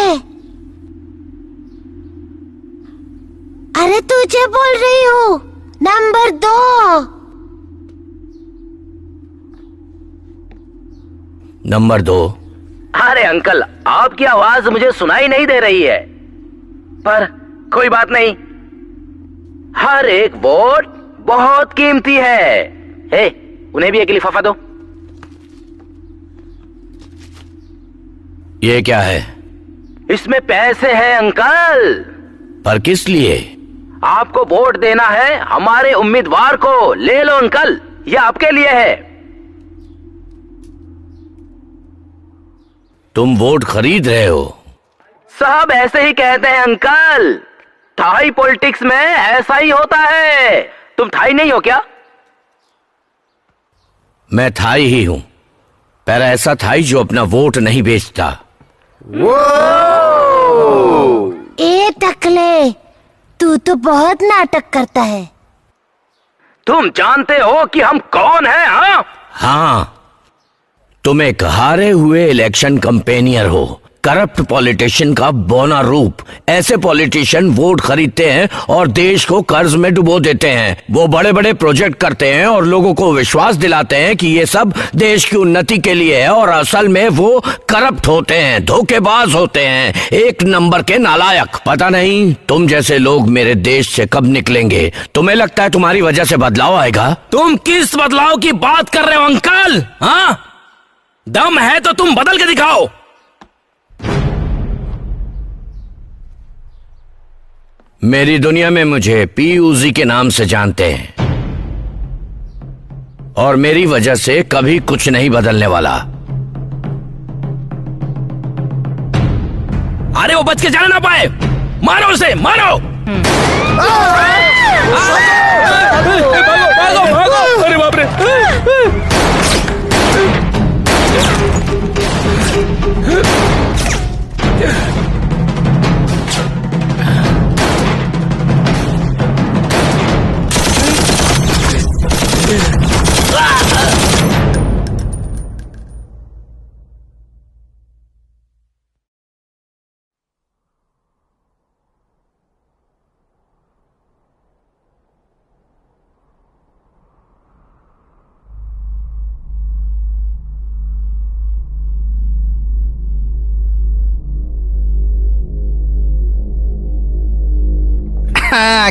अरे तुझे बोल रही हूँ, नंबर 2। नंबर 2? अरे अंकल, आपकी आवाज मुझे सुनाई नहीं दे रही है, पर कोई बात नहीं। हर एक वोट बहुत कीमती है। हे, उन्हें भी एक लिफाफा दो। ये क्या है? इसमें पैसे हैं अंकल। पर किस लिए? आपको वोट देना है हमारे उम्मीदवार को। ले लो अंकल, ये आपके लिए है। तुम वोट खरीद रहे हो? सब ऐसे ही कहते हैं अंकल। थाई पॉलिटिक्स में ऐसा ही होता है। तुम थाई नहीं हो क्या? मैं थाई ही हूं, पर ऐसा थाई जो अपना वोट नहीं बेचता। ए टकले, तू तो बहुत नाटक करता है। तुम जानते हो कि हम कौन हैं? हाँ, तुम एक हारे हुए इलेक्शन कैंपेनियर हो, करप्ट पॉलिटिशियन का बौना रूप। ऐसे पॉलिटिशियन वोट खरीदते हैं और देश को कर्ज में डुबो देते हैं। वो बड़े बड़े प्रोजेक्ट करते हैं और लोगों को विश्वास दिलाते हैं कि ये सब देश की उन्नति के लिए है, और असल में वो करप्ट होते हैं, धोखेबाज होते हैं, एक नंबर के नालायक। पता नहीं तुम जैसे लोग मेरे देश से कब निकलेंगे। तुम्हें लगता है तुम्हारी वजह से बदलाव आएगा? तुम किस बदलाव की बात कर रहे हो अंकल? हाँ, दम है तो तुम बदल के दिखाओ। मेरी दुनिया में मुझे पीयूजी के नाम से जानते हैं, और मेरी वजह से कभी कुछ नहीं बदलने वाला। अरे वो बच के जाने ना पाए, मारो उसे, मारो। भागो, भागो। अरे बाप रे।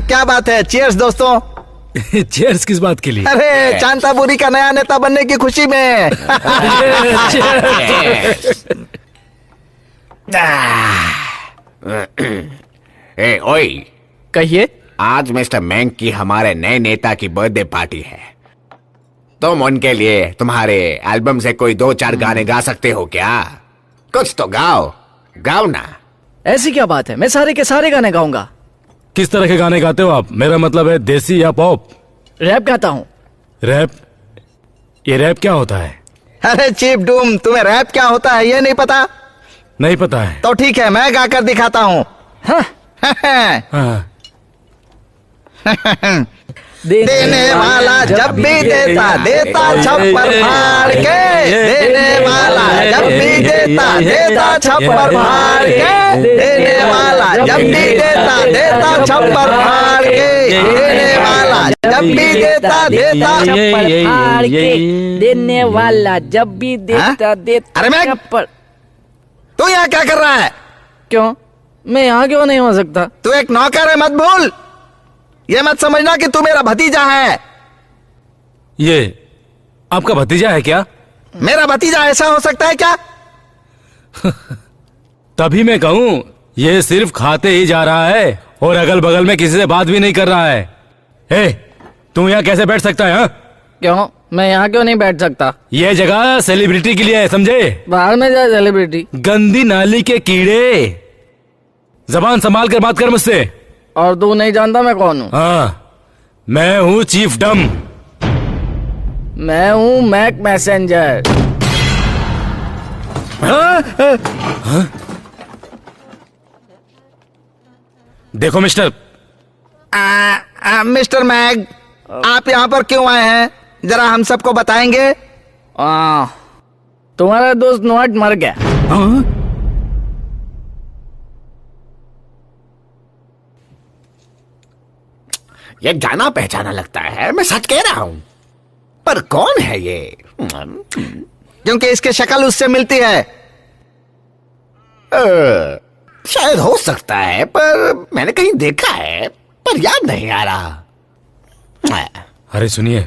क्या बात है? चीयर्स दोस्तों। चीयर्स किस बात के लिए? अरे चांतापुरी का नया नेता बनने की खुशी में। ए ओए, कहिए। आज मिस्टर मैंग की हमारे नए नेता की बर्थडे पार्टी है। तुम उनके लिए तुम्हारे एल्बम से कोई 2-4 गाने गा सकते हो क्या? कुछ तो गाओ, गाओ ना। ऐसी क्या बात है, मैं सारे के सारे गाने गाऊंगा। किस तरह के गाने गाते हो आप? मेरा मतलब है देसी या पॉप? रैप गाता हूँ। रैप? ये रैप क्या होता है? अरे चीप डूम, तुम्हें रैप क्या होता है ये नहीं पता? नहीं पता है। तो ठीक है, मैं गाकर दिखाता हूँ। हाँ। देने वाला जब भी देता देता छप्पर फाड़ के। देने वाला जब भी देता छप्पर फाड़ के। देने वाला जब भी देता छप्पर फाड़ के। देने वाला जब भी देता छप्पर फाड़ के। देने वाला जब भी देता अरे मैं छप्पर। तू यहाँ क्या कर रहा है? क्यों? मैं यहाँ क्यों नहीं हो सकता? तू एक नौकर है, मत भूल। ये मत समझना कि तू मेरा भतीजा है। ये आपका भतीजा है क्या? मेरा भतीजा ऐसा हो सकता है क्या? तभी मैं कहूं, ये सिर्फ खाते ही जा रहा है और अगल बगल में किसी से बात भी नहीं कर रहा है। हे, तू यहाँ कैसे बैठ सकता है? क्यों? मैं यहाँ क्यों नहीं बैठ सकता? ये जगह सेलिब्रिटी के लिए है, समझे? बाहर में जाए सेलिब्रिटी। गंदी नाली के कीड़े, जबान संभाल कर बात कर मुझसे। और तू नहीं जानता मैं कौन हूँ? हाँ, मैं हूँ चीफ डम। मैं हूँ मैक मैसेंजर। देखो मिस्टर, मिस्टर मैग, आप यहाँ पर क्यों आए हैं, जरा हम सबको बताएंगे? तुम्हारा दोस्त नोट मर गया। ये जाना पहचाना लगता है, मैं सच कह रहा हूं। पर कौन है ये? क्योंकि इसकी शक्ल उससे मिलती है। शायद हो सकता है, पर मैंने कहीं देखा है, पर याद नहीं आ रहा। अरे सुनिए,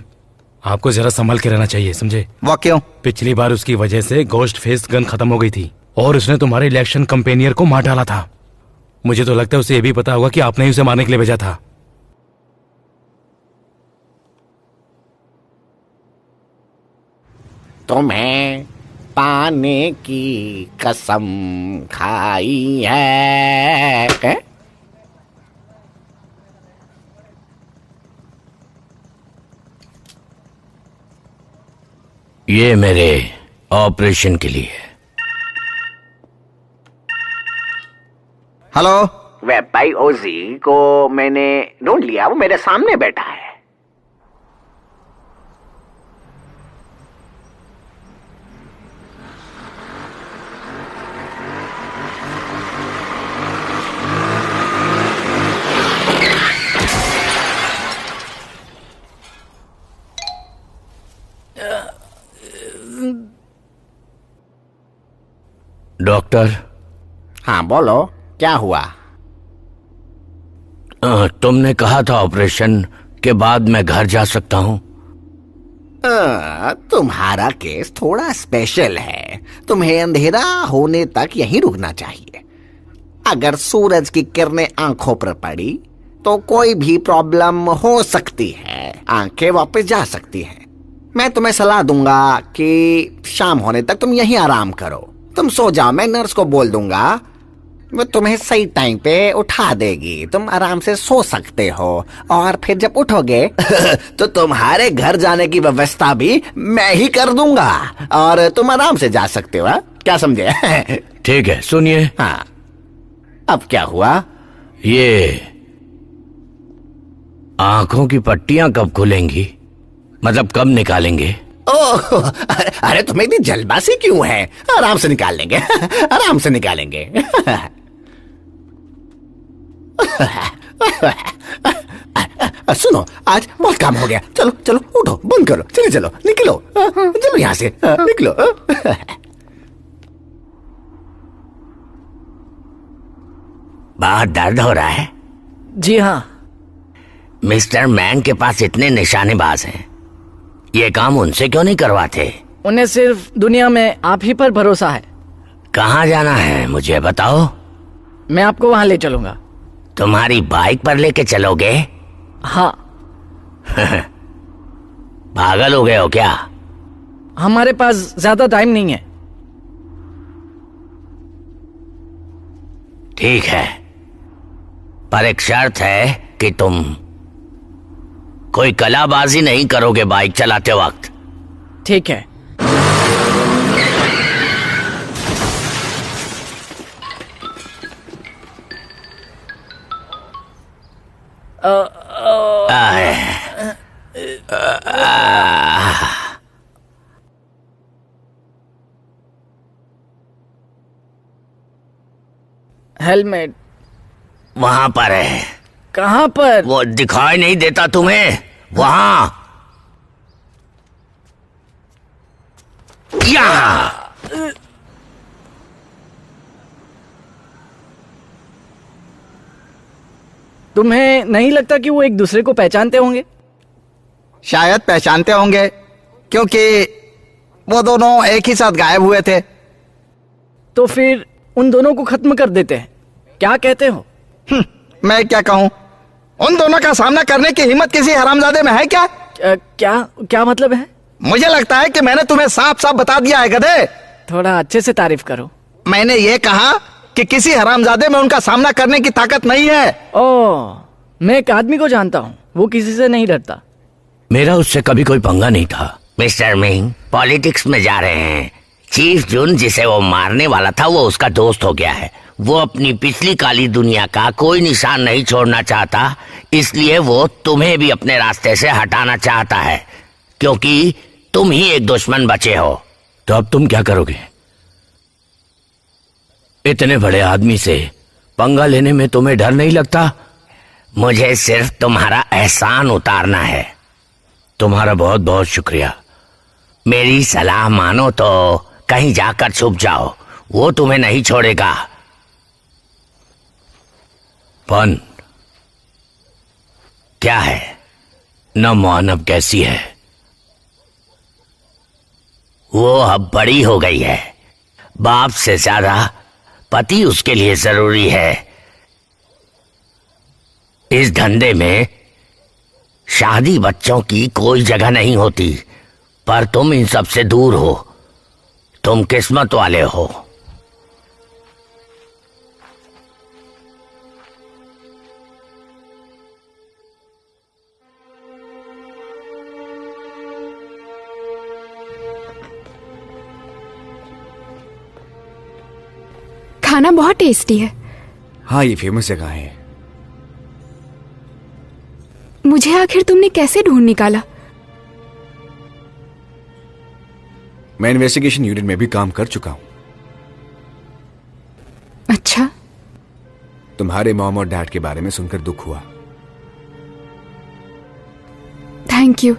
आपको जरा संभल के रहना चाहिए, समझे? वो क्यों? पिछली बार उसकी वजह से गोस्ट फेस गन खत्म हो गई थी और उसने तुम्हारे इलेक्शन कंपेनियर को मार डाला था। मुझे तो लगता है उसे ये भी पता होगा कि आपने ही उसे मारने के लिए भेजा था। तुम्हें पाने की कसम खाई है। ये मेरे ऑपरेशन के लिए। हेलो। वे भाई ओजी को मैंने ढूंढ लिया, वो मेरे सामने बैठा है। डॉक्टर। हाँ बोलो, क्या हुआ? तुमने कहा था ऑपरेशन के बाद मैं घर जा सकता हूँ। तुम्हारा केस थोड़ा स्पेशल है। तुम्हें अंधेरा होने तक यहीं रुकना चाहिए। अगर सूरज की किरणें आंखों पर पड़ी तो कोई भी प्रॉब्लम हो सकती है, आंखें वापस जा सकती हैं। मैं तुम्हें सलाह दूंगा कि शाम होने तक तुम यहीं आराम करो। तुम सो जाओ, मैं नर्स को बोल दूंगा, वो तुम्हें सही टाइम पे उठा देगी। तुम आराम से सो सकते हो और फिर जब उठोगे तो तुम्हारे घर जाने की व्यवस्था भी मैं ही कर दूंगा और तुम आराम से जा सकते हो। क्या समझे? ठीक है, सुनिए। हाँ, अब क्या हुआ? ये आंखों की पट्टियां कब खुलेंगी, मतलब कब निकालेंगे? ओह, अरे तुम्हें इतनी जल्दबाजी क्यों है? आराम से निकाल लेंगे, आराम से निकालेंगे। सुनो, आज बहुत काम हो गया। चलो चलो उठो, बंद करो, चलो चलो निकलो, चलो यहाँ से निकलो। बहुत दर्द हो रहा है? जी हाँ। मिस्टर मैंग के पास इतने निशानेबाज हैं, ये काम उनसे क्यों नहीं करवाते? उन्हें सिर्फ दुनिया में आप ही पर भरोसा है। कहाँ जाना है मुझे बताओ। मैं आपको वहां ले चलूंगा। तुम्हारी बाइक पर लेके चलोगे? हाँ। पागल हो गए हो क्या? हमारे पास ज्यादा टाइम नहीं है। ठीक है, पर एक शर्त है कि तुम कोई कलाबाजी नहीं करोगे बाइक चलाते वक्त। ठीक है। हेलमेट वहां पर है। कहाँ पर? वो दिखाई नहीं देता तुम्हें? वहां। यहाँ। तुम्हें नहीं लगता कि वो एक दूसरे को पहचानते होंगे? शायद पहचानते होंगे, क्योंकि वो दोनों एक ही साथ गायब हुए थे। तो फिर उन दोनों को खत्म कर देते हैं, क्या कहते हो? मैं क्या कहूं? उन दोनों का सामना करने की हिम्मत किसी हरामजादे में है क्या? क्या मतलब है? मुझे लगता है कि मैंने तुम्हें साफ साफ बता दिया है गधे। थोड़ा अच्छे से तारीफ करो। मैंने ये कहा कि किसी हरामजादे में उनका सामना करने की ताकत नहीं है। ओह, मैं एक आदमी को जानता हूँ, वो किसी से नहीं डरता। मेरा उससे कभी कोई पंगा नहीं था। मिस्टर मिंग पॉलिटिक्स में जा रहे हैं, चीफ जुन जिसे वो मारने वाला था वो उसका दोस्त हो गया है। वो अपनी पिछली काली दुनिया का कोई निशान नहीं छोड़ना चाहता, इसलिए वो तुम्हें भी अपने रास्ते से हटाना चाहता है, क्योंकि तुम ही एक दुश्मन बचे हो। तो अब तुम क्या करोगे? इतने बड़े आदमी से पंगा लेने में तुम्हें डर नहीं लगता? मुझे सिर्फ तुम्हारा एहसान उतारना है। तुम्हारा बहुत बहुत शुक्रिया। मेरी सलाह मानो तो कहीं जाकर छुप जाओ, वो तुम्हें नहीं छोड़ेगा। पन, क्या है? न मान अब कैसी है? वो अब बड़ी हो गई है। बाप से ज्यादा पति उसके लिए जरूरी है। इस धंधे में शादी बच्चों की कोई जगह नहीं होती, पर तुम इन सब से दूर हो। तुम किस्मत वाले हो। खाना बहुत टेस्टी है। हाँ, ये फेमस जगह है। मुझे आखिर तुमने कैसे ढूंढ निकाला? मैं इन्वेस्टिगेशन यूनिट में भी काम कर चुका हूं। अच्छा। तुम्हारे मॉम और डैड के बारे में सुनकर दुख हुआ। Thank you.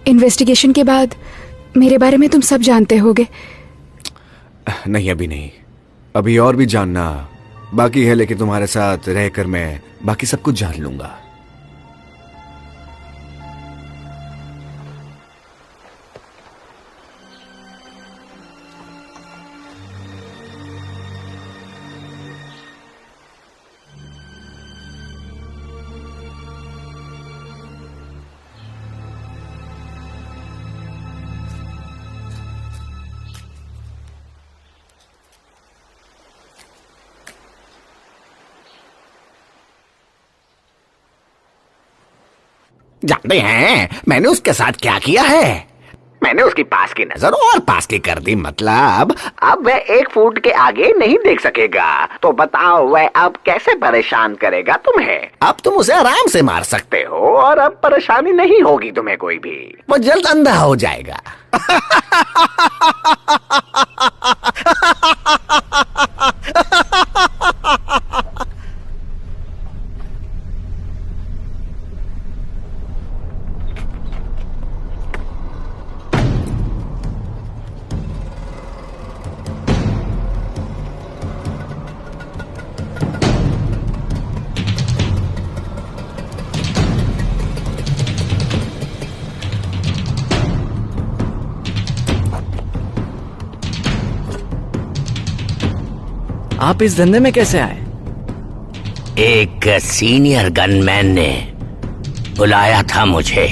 इन्वेस्टिगेशन के बाद मेरे बारे में तुम सब जानते होगे। नहीं, अभी नहीं। अभी और भी जानना बाकी है, लेकिन तुम्हारे साथ रहकर मैं बाकी सब कुछ जान लूंगा। जानते हैं मैंने उसके साथ क्या किया है? मैंने उसकी पास की नजर और पास की कर दी। मतलब अब वह 1 फुट के आगे नहीं देख सकेगा। तो बताओ वह अब कैसे परेशान करेगा तुम्हें? अब तुम उसे आराम से मार सकते हो और अब परेशानी नहीं होगी तुम्हें कोई भी। वो जल्द अंधा हो जाएगा। आप इस धंधे में कैसे आए? एक सीनियर गनमैन ने बुलाया था मुझे।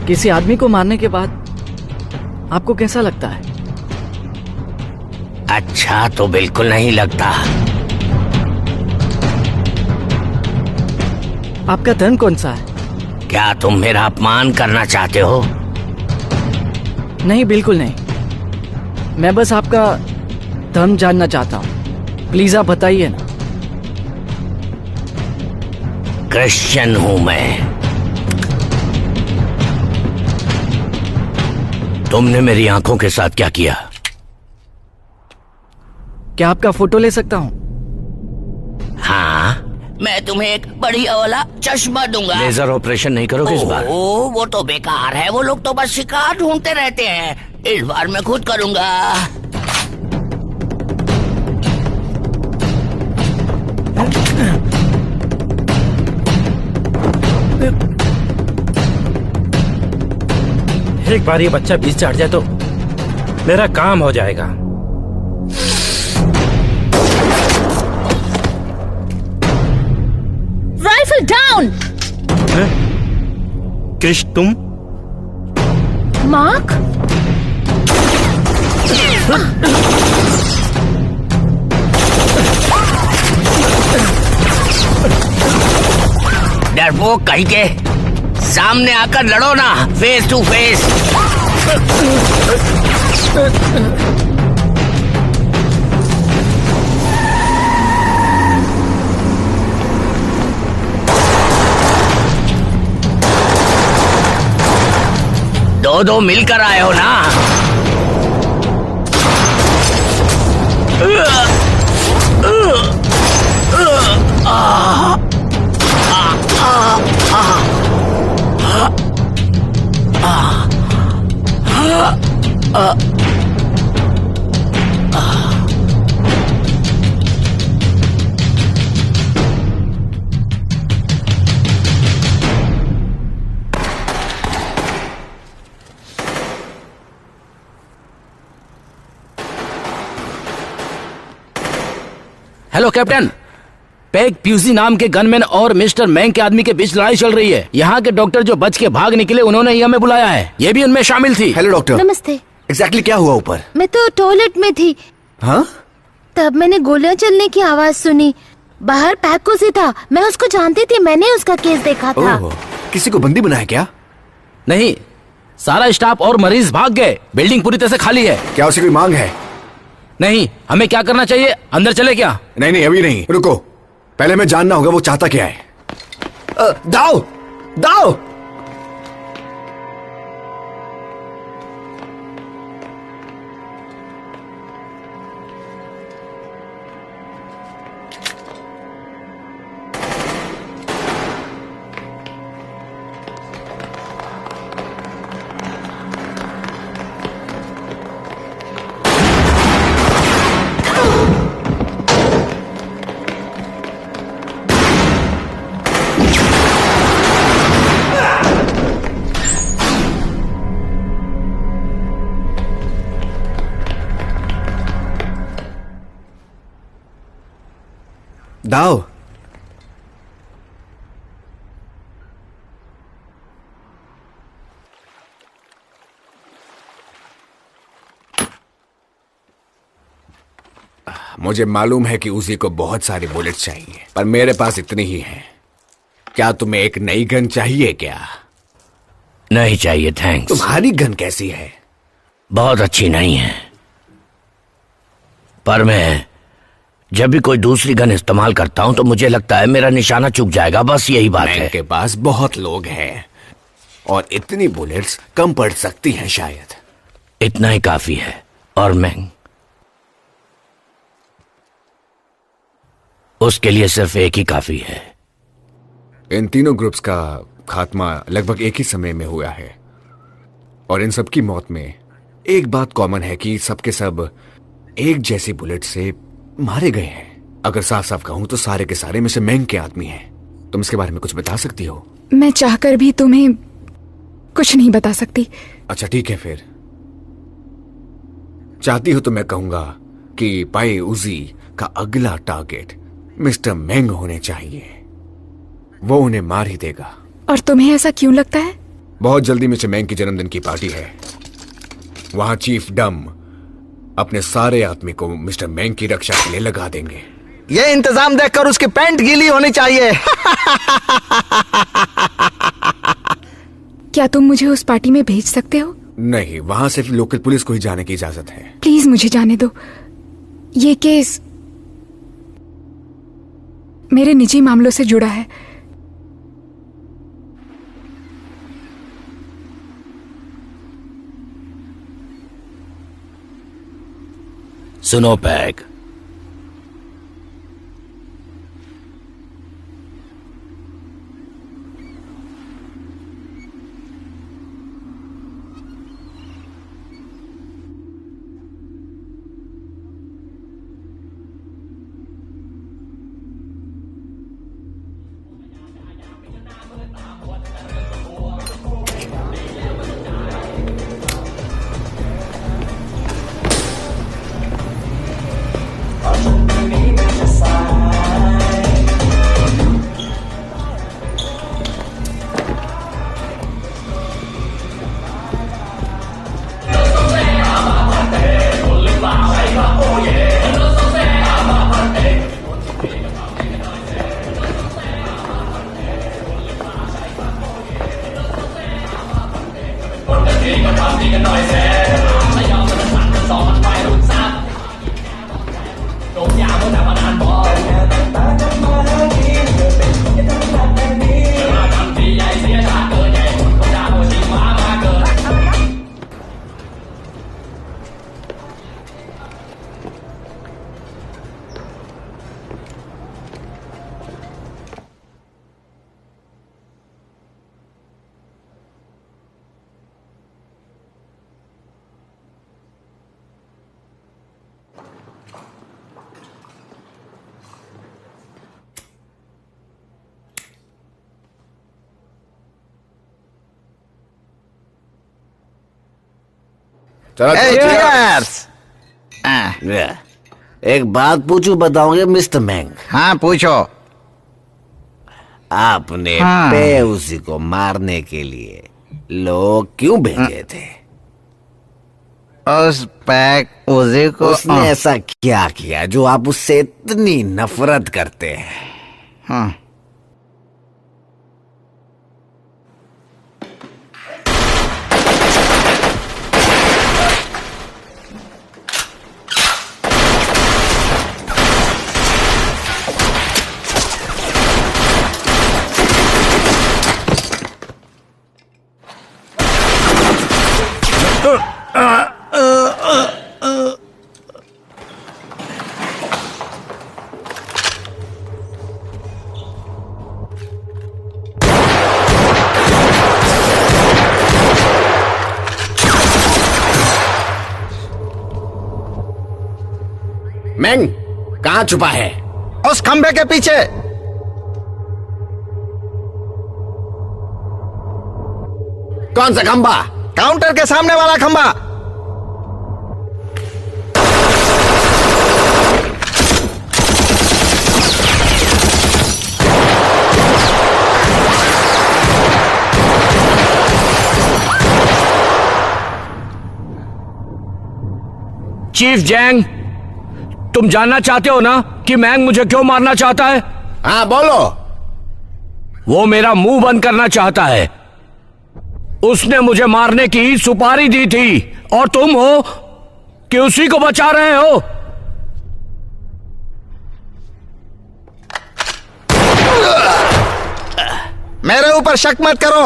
किसी आदमी को मारने के बाद आपको कैसा लगता है? अच्छा तो बिल्कुल नहीं लगता। आपका धर्म कौन सा है? क्या तुम मेरा अपमान करना चाहते हो? नहीं, बिल्कुल नहीं। मैं बस आपका धर्म जानना चाहता हूँ। प्लीज आप बताइए ना। क्रिश्चियन हूं मैं। तुमने मेरी आंखों के साथ क्या किया? क्या आपका फोटो ले सकता हूँ? हाँ, मैं तुम्हें एक बढ़िया वाला चश्मा दूंगा। लेजर ऑपरेशन नहीं करोगे इस बार? ओ, वो तो बेकार है। वो लोग तो बस शिकार ढूंढते रहते हैं। इस बार मैं खुद करूंगा। एक बार ये बच्चा बीच चढ़ जाए तो मेरा काम हो जाएगा। Rifle down. क्रिश, तुम? मार्क। डरपोक कहीं के, सामने आकर लड़ो ना, फेस टू फेस। दो मिलकर आए हो ना। हेलो कैप्टन, पेग प्यूजी नाम के गनमैन और मिस्टर मैंग के आदमी के बीच लड़ाई चल रही है। यहाँ के डॉक्टर जो बच के भाग निकले, उन्होंने ही हमें बुलाया है। ये भी उनमें शामिल थी। Hello doctor. नमस्ते। एग्जैक्टली क्या हुआ ऊपर? मैं तो टॉयलेट में थी। हाँ? तब मैंने गोलियां चलने की आवाज सुनी। बाहर पैकोसी था, मैं उसको जानती थी, मैंने उसका केस देखा था। किसी को बंदी बनाया क्या? नहीं, सारा स्टाफ और मरीज भाग गए। बिल्डिंग पूरी तरह से खाली है। क्या उसे कोई मांग है? नहीं, हमें क्या करना चाहिए? अंदर चले क्या? नहीं नहीं, अभी नहीं, रुको, पहले मैं जानना होगा वो चाहता क्या है। दाओ दाओ। दाओ, मुझे मालूम है कि उसी को बहुत सारी बुलेट चाहिए, पर मेरे पास इतनी ही है। क्या तुम्हें एक नई गन चाहिए क्या? नहीं चाहिए, थैंक्स। तुम्हारी गन कैसी है? बहुत अच्छी नहीं है, पर मैं जब भी कोई दूसरी गन इस्तेमाल करता हूं तो मुझे लगता है मेरा निशाना चूक जाएगा, बस यही बात है। के पास बहुत लोग हैं और इतनी बुलेट्स कम पड़ सकती हैं शायद। इतना ही काफी है। और मैं उसके लिए सिर्फ एक ही काफी है। इन तीनों ग्रुप्स का खात्मा लगभग एक ही समय में हुआ है और इन सबकी मौत में एक बात कॉमन है कि सबके सब एक जैसी बुलेट से मारे गए हैं। अगर साफ साफ कहूं तो सारे के सारे में से मैंग के आदमी हैं। तुम इसके बारे में कुछ बता सकती हो? मैं चाहकर भी तुम्हें कुछ नहीं बता सकती। अच्छा ठीक है, फिर चाहती हो तो मैं कहूंगा कि पाई उजी का अगला टारगेट मिस्टर मैंग होने चाहिए। वो उन्हें मार ही देगा। और तुम्हें ऐसा क्यों लगता है? बहुत जल्दी मिस्टर मैंग की जन्मदिन की पार्टी है। वहां चीफ डम अपने सारे आदमी को मिस्टर मैंग की रक्षा के लिए लगा देंगे। ये इंतजाम देखकर उसकी पैंट गीली होनी चाहिए। क्या तुम मुझे उस पार्टी में भेज सकते हो? नहीं, वहां सिर्फ लोकल पुलिस को ही जाने की इजाजत है। प्लीज मुझे जाने दो। ये केस मेरे निजी मामलों से जुड़ा है। सुनो पैग, चलो Hey, cheers! एक बात पूछूं, बताओगे मिस्टर मैंग? हाँ पूछो। आपने हाँ। पेउसी को मारने के लिए लोग क्यों भेजे थे? उस पैक उसी को उसने ऐसा क्या किया जो आप उससे इतनी नफरत करते हैं? हाँ। मैंग कहाँ छुपा है? उस खंबे के पीछे। कौन सा खंबा? काउंटर के सामने वाला खंबा। चीफ जैंग, तुम जानना चाहते हो ना कि मैंग मुझे क्यों मारना चाहता है? हाँ बोलो। वो मेरा मुंह बंद करना चाहता है। उसने मुझे मारने की सुपारी दी थी और तुम हो कि उसी को बचा रहे हो। मेरे ऊपर शक मत करो।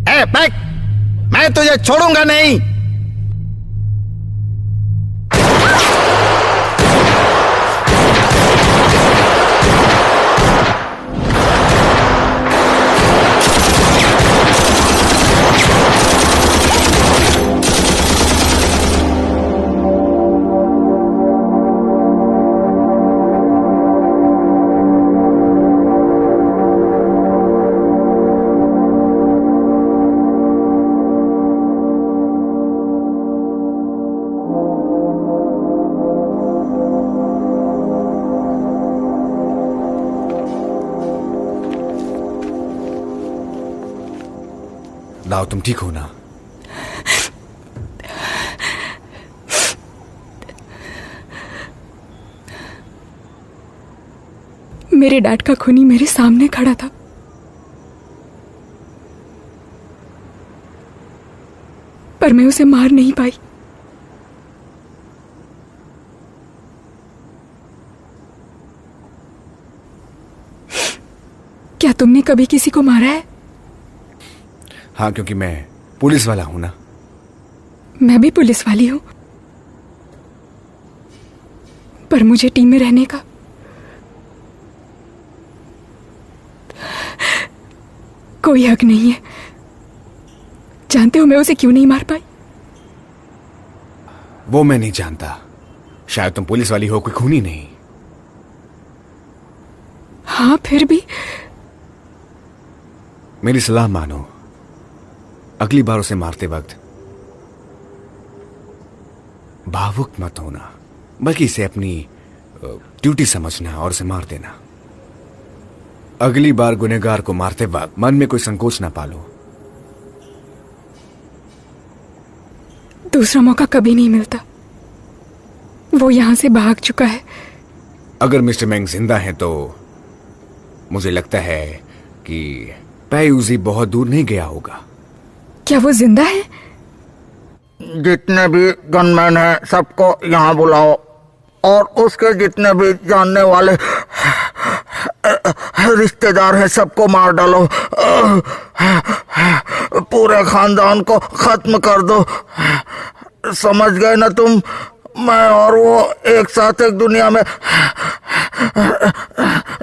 ए पैक, मैं तुझे छोड़ूंगा नहीं। दाओ, तुम ठीक हो ना? मेरे डैड का खूनी मेरे सामने खड़ा था। पर मैं उसे मार नहीं पाई। क्या तुमने कभी किसी को मारा है? हाँ, क्योंकि मैं पुलिस वाला हूं ना। मैं भी पुलिस वाली हूं, पर मुझे टीम में रहने का कोई हक नहीं है। जानते हो मैं उसे क्यों नहीं मार पाई? वो मैं नहीं जानता। शायद तुम पुलिस वाली हो, कोई खूनी नहीं। हाँ, फिर भी मेरी सलाह मानो। अगली बार उसे मारते वक्त भावुक मत होना, बल्कि इसे अपनी ड्यूटी समझना और उसे मार देना। अगली बार गुनहगार को मारते वक्त मन में कोई संकोच ना पालो। दूसरा मौका कभी नहीं मिलता। वो यहाँ से भाग चुका है। अगर मिस्टर मैंग जिंदा हैं तो मुझे लगता है कि पैयूजी बहुत दूर नहीं गया होगा। क्या वो जिंदा है? जितने भी गनमैन हैं सबको यहाँ बुलाओ और उसके जितने भी जानने वाले रिश्तेदार हैं सबको मार डालो। पूरे खानदान को खत्म कर दो। समझ गए ना तुम? मैं और वो एक साथ एक दुनिया में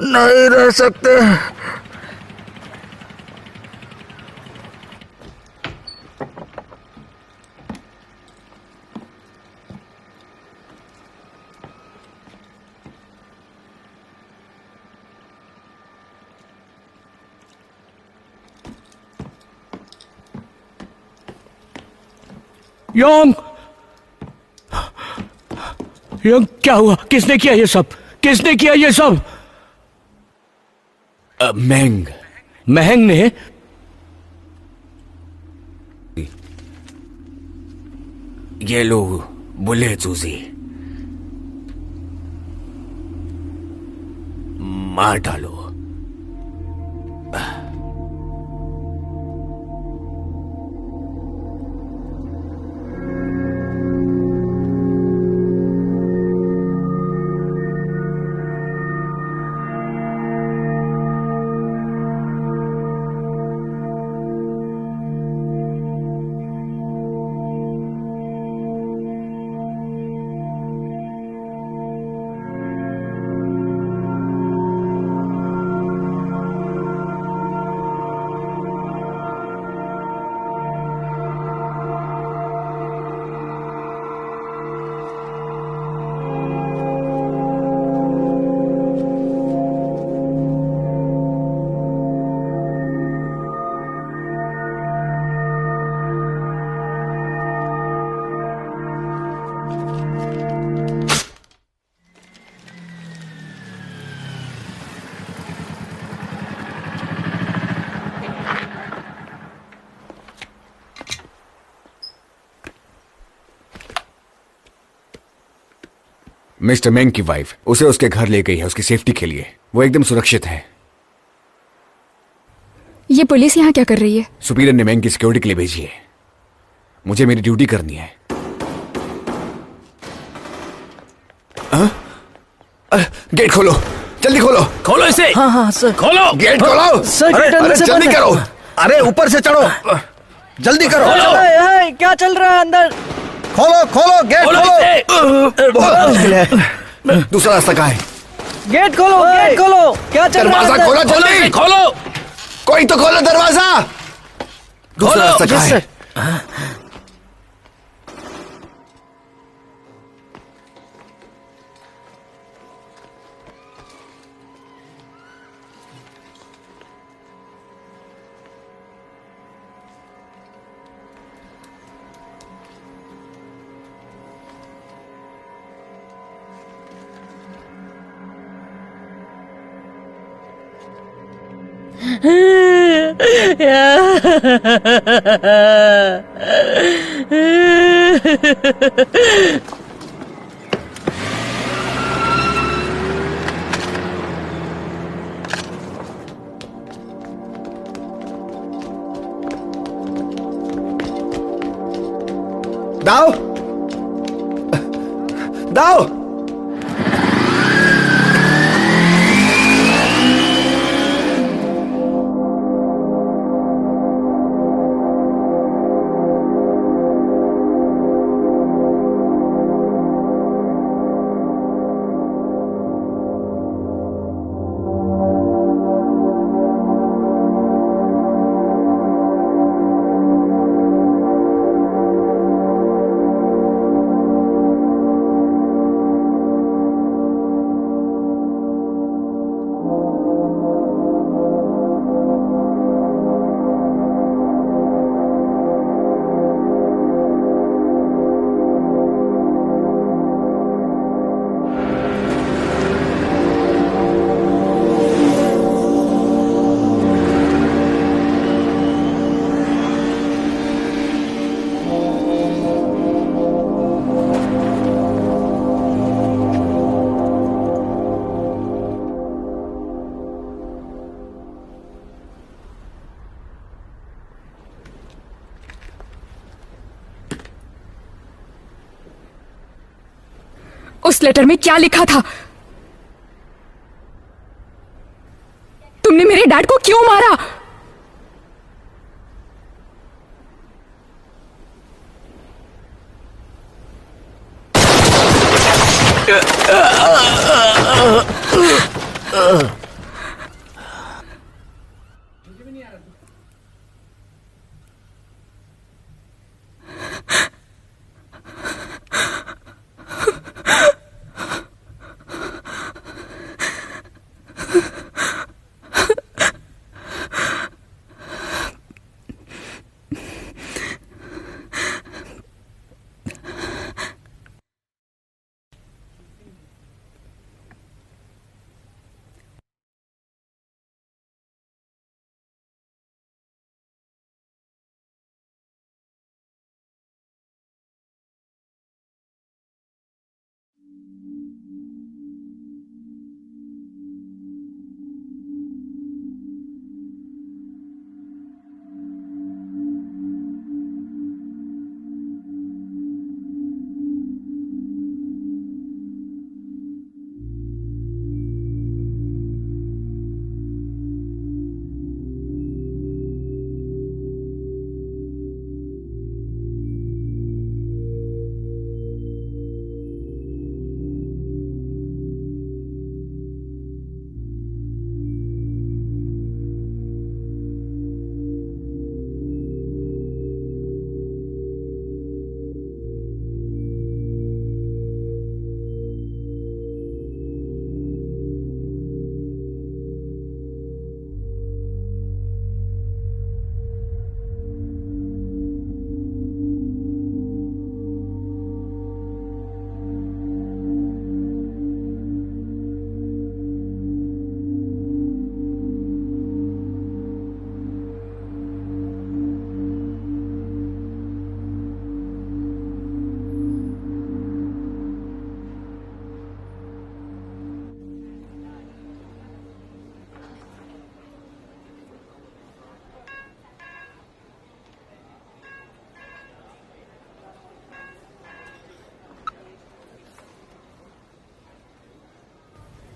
नहीं रह सकते। योंग, योंग क्या हुआ? किसने किया ये सब? किसने किया ये सब? मैंग। महंग ने? ये लो बुले जूजी, मार डालो। मिस्टर मैंग की वाइफ उसे उसके घर ले गई है उसकी सेफ्टी के लिए। वो एकदम सुरक्षित है। ये पुलिस यहाँ क्या कर रही है? सुपीरियर ने मैंग की सिक्योरिटी के लिए भेजी है। मुझे मेरी ड्यूटी करनी है। गेट खोलो, जल्दी खोलो। खोलो इसे। हाँ हाँ सर। खोलो गेट खोलो। सर, अरे गेट अंदर से जल्दी बंद है। करो। अरे ऊपर से चढ़ो, जल्दी करो। क्या चल रहा है अंदर? खोलो खोलो गेट खोलो खोलो। इसे। बहुत मुश्किल है। दूसरा रास्ता कहाँ है? गेट खोलो, गेट खोलो। क्या चल रहा है दरवाजा अंदर? खोलो खोलो जल्दी। इसे, खोलो। कोई तो खोलो दरवाजा। दूसरा खोलो। रास्ता कहाँ यस, है? सर। दाओ दाओ। उस लेटर में क्या लिखा था? तुमने मेरे डैड को क्यों मारा?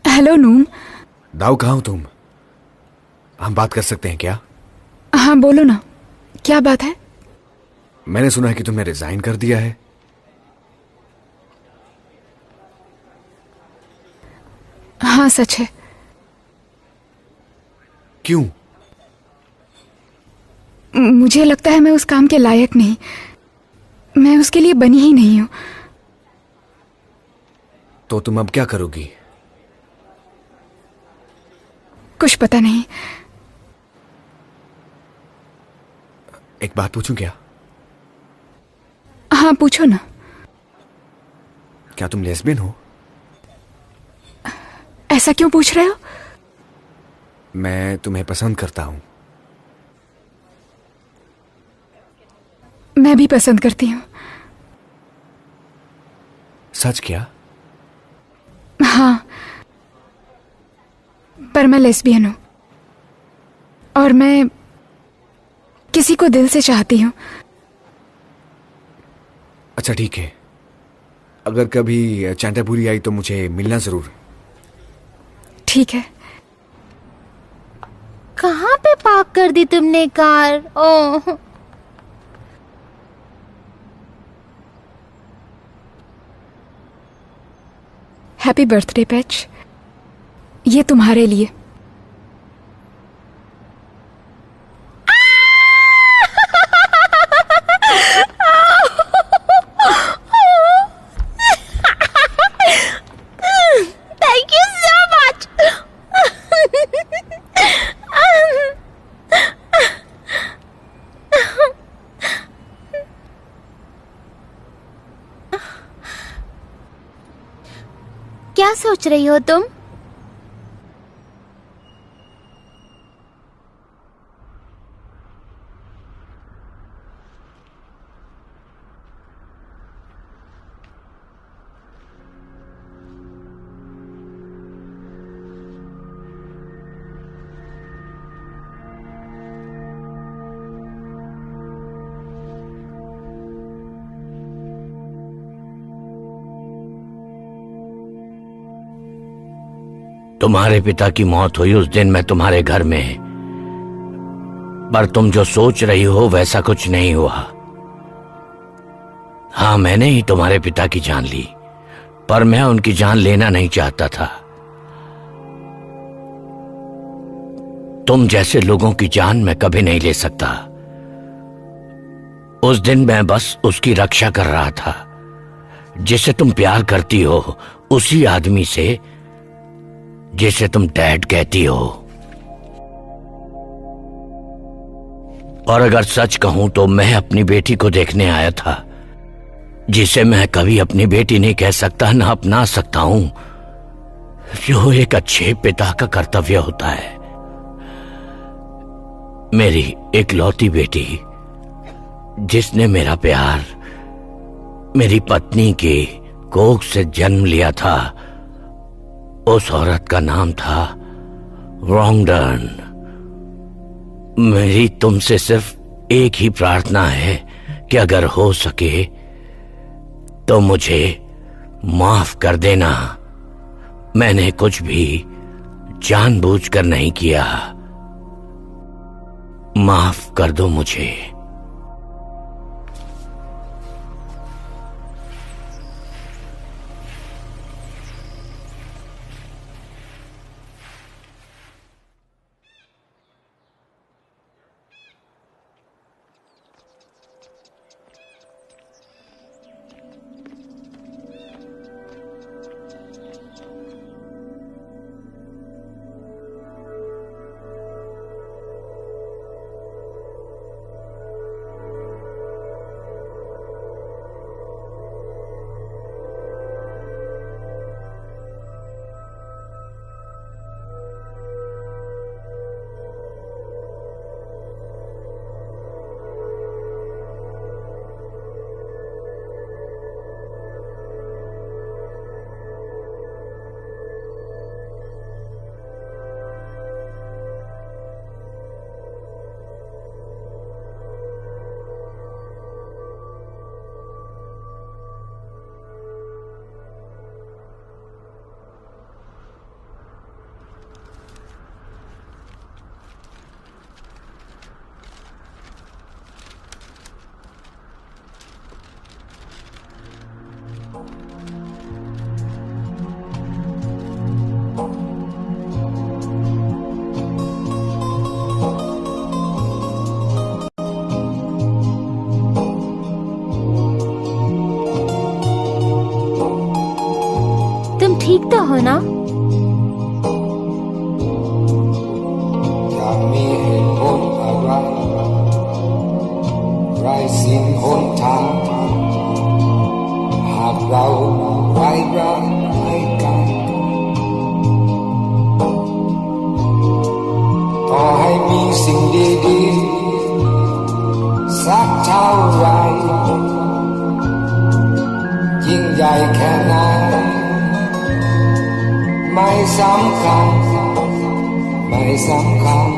हेलो नूम। दाऊ, कहाँ हो तुम? हम बात कर सकते हैं क्या? हाँ बोलो ना, क्या बात है? मैंने सुना है कि तुमने रिजाइन कर दिया है। हाँ सच है। क्यों? मुझे लगता है मैं उस काम के लायक नहीं, मैं उसके लिए बनी ही नहीं हूं। तो तुम अब क्या करोगी? कुछ पता नहीं। एक बात पूछूं क्या? हाँ पूछो ना। क्या तुम लेस्बियन हो? ऐसा क्यों पूछ रहे हो? मैं तुम्हें पसंद करता हूं। मैं भी पसंद करती हूँ। सच क्या? हाँ, पर मैं लेस्बियन हूँ और मैं किसी को दिल से चाहती हूँ। अच्छा ठीक है, अगर कभी चांटापुरी आई तो मुझे मिलना जरूर। ठीक है। कहाँ पे पार्क कर दी तुमने कार? ओह, हैप्पी बर्थडे पैच, ये तुम्हारे लिए। Thank you so much. क्या सोच रही हो तुम? तुम्हारे पिता की मौत हुई उस दिन मैं तुम्हारे घर में, पर तुम जो सोच रही हो वैसा कुछ नहीं हुआ। हाँ, मैंने ही तुम्हारे पिता की जान ली, पर मैं उनकी जान लेना नहीं चाहता था। तुम जैसे लोगों की जान मैं कभी नहीं ले सकता। उस दिन मैं बस उसकी रक्षा कर रहा था जिसे तुम प्यार करती हो, उसी आदमी से जिसे तुम डैड कहती हो। और अगर सच कहूं तो मैं अपनी बेटी को देखने आया था, जिसे मैं कभी अपनी बेटी नहीं कह सकता, ना अपना सकता हूं, जो एक अच्छे पिता का कर्तव्य होता है। मेरी इकलौती बेटी, जिसने मेरा प्यार मेरी पत्नी की कोख से जन्म लिया था, उस औरत का नाम था रॉन्गडर्न। मेरी तुमसे सिर्फ एक ही प्रार्थना है कि अगर हो सके तो मुझे माफ कर देना। मैंने कुछ भी जानबूझकर नहीं किया। माफ कर दो मुझे। ठीक तो हो ना?อยากมีเหตุผลอะไรไรสิ้นหนทางหากเราไร้รักให้กันต่อให้มีสิ่งดีๆสักเท่าไรยิ่งใหญ่แค่ไหนไม่สำคัญไม่สำคัญ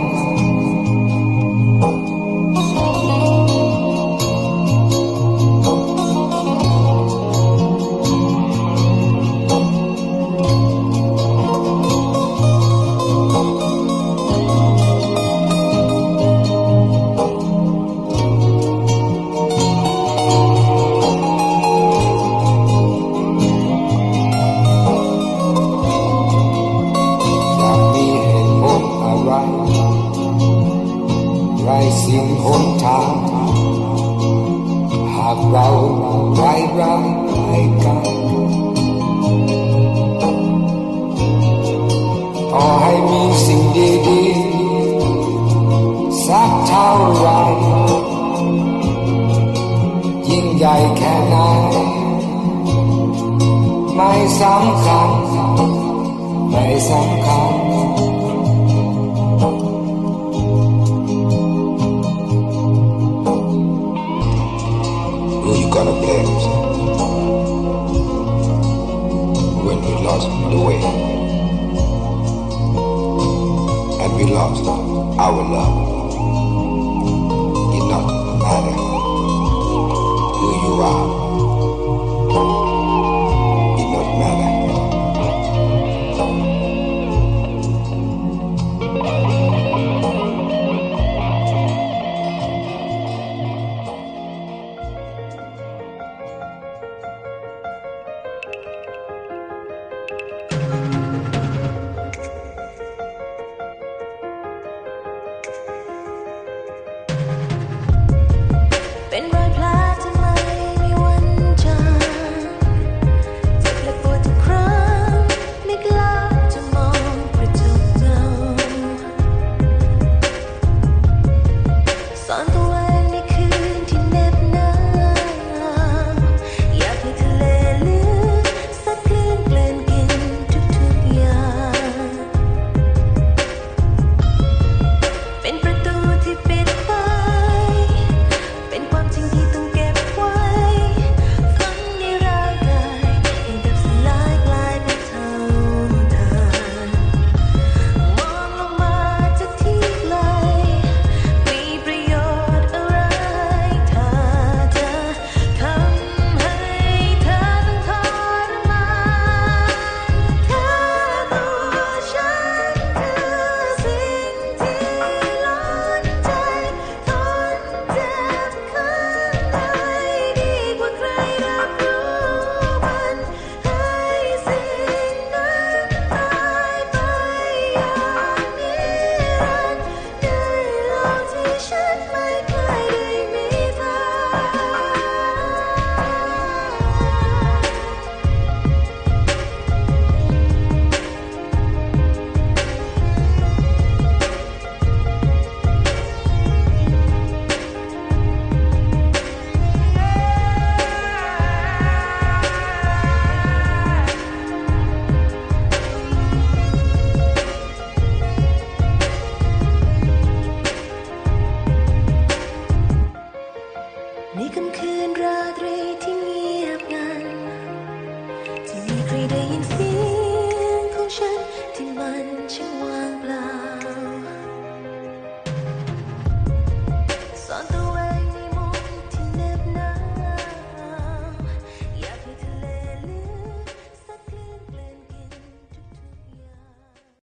สิ้นหนทางหากเราไร้รักให้กันต่อให้มีสิ่งดีๆสักเท่าไรยิ่งใหญ่แค่ไหนไม่สำคัญไม่สำคัญgonna blame when we lost the way and we lost our love. It doesn't matter who you are.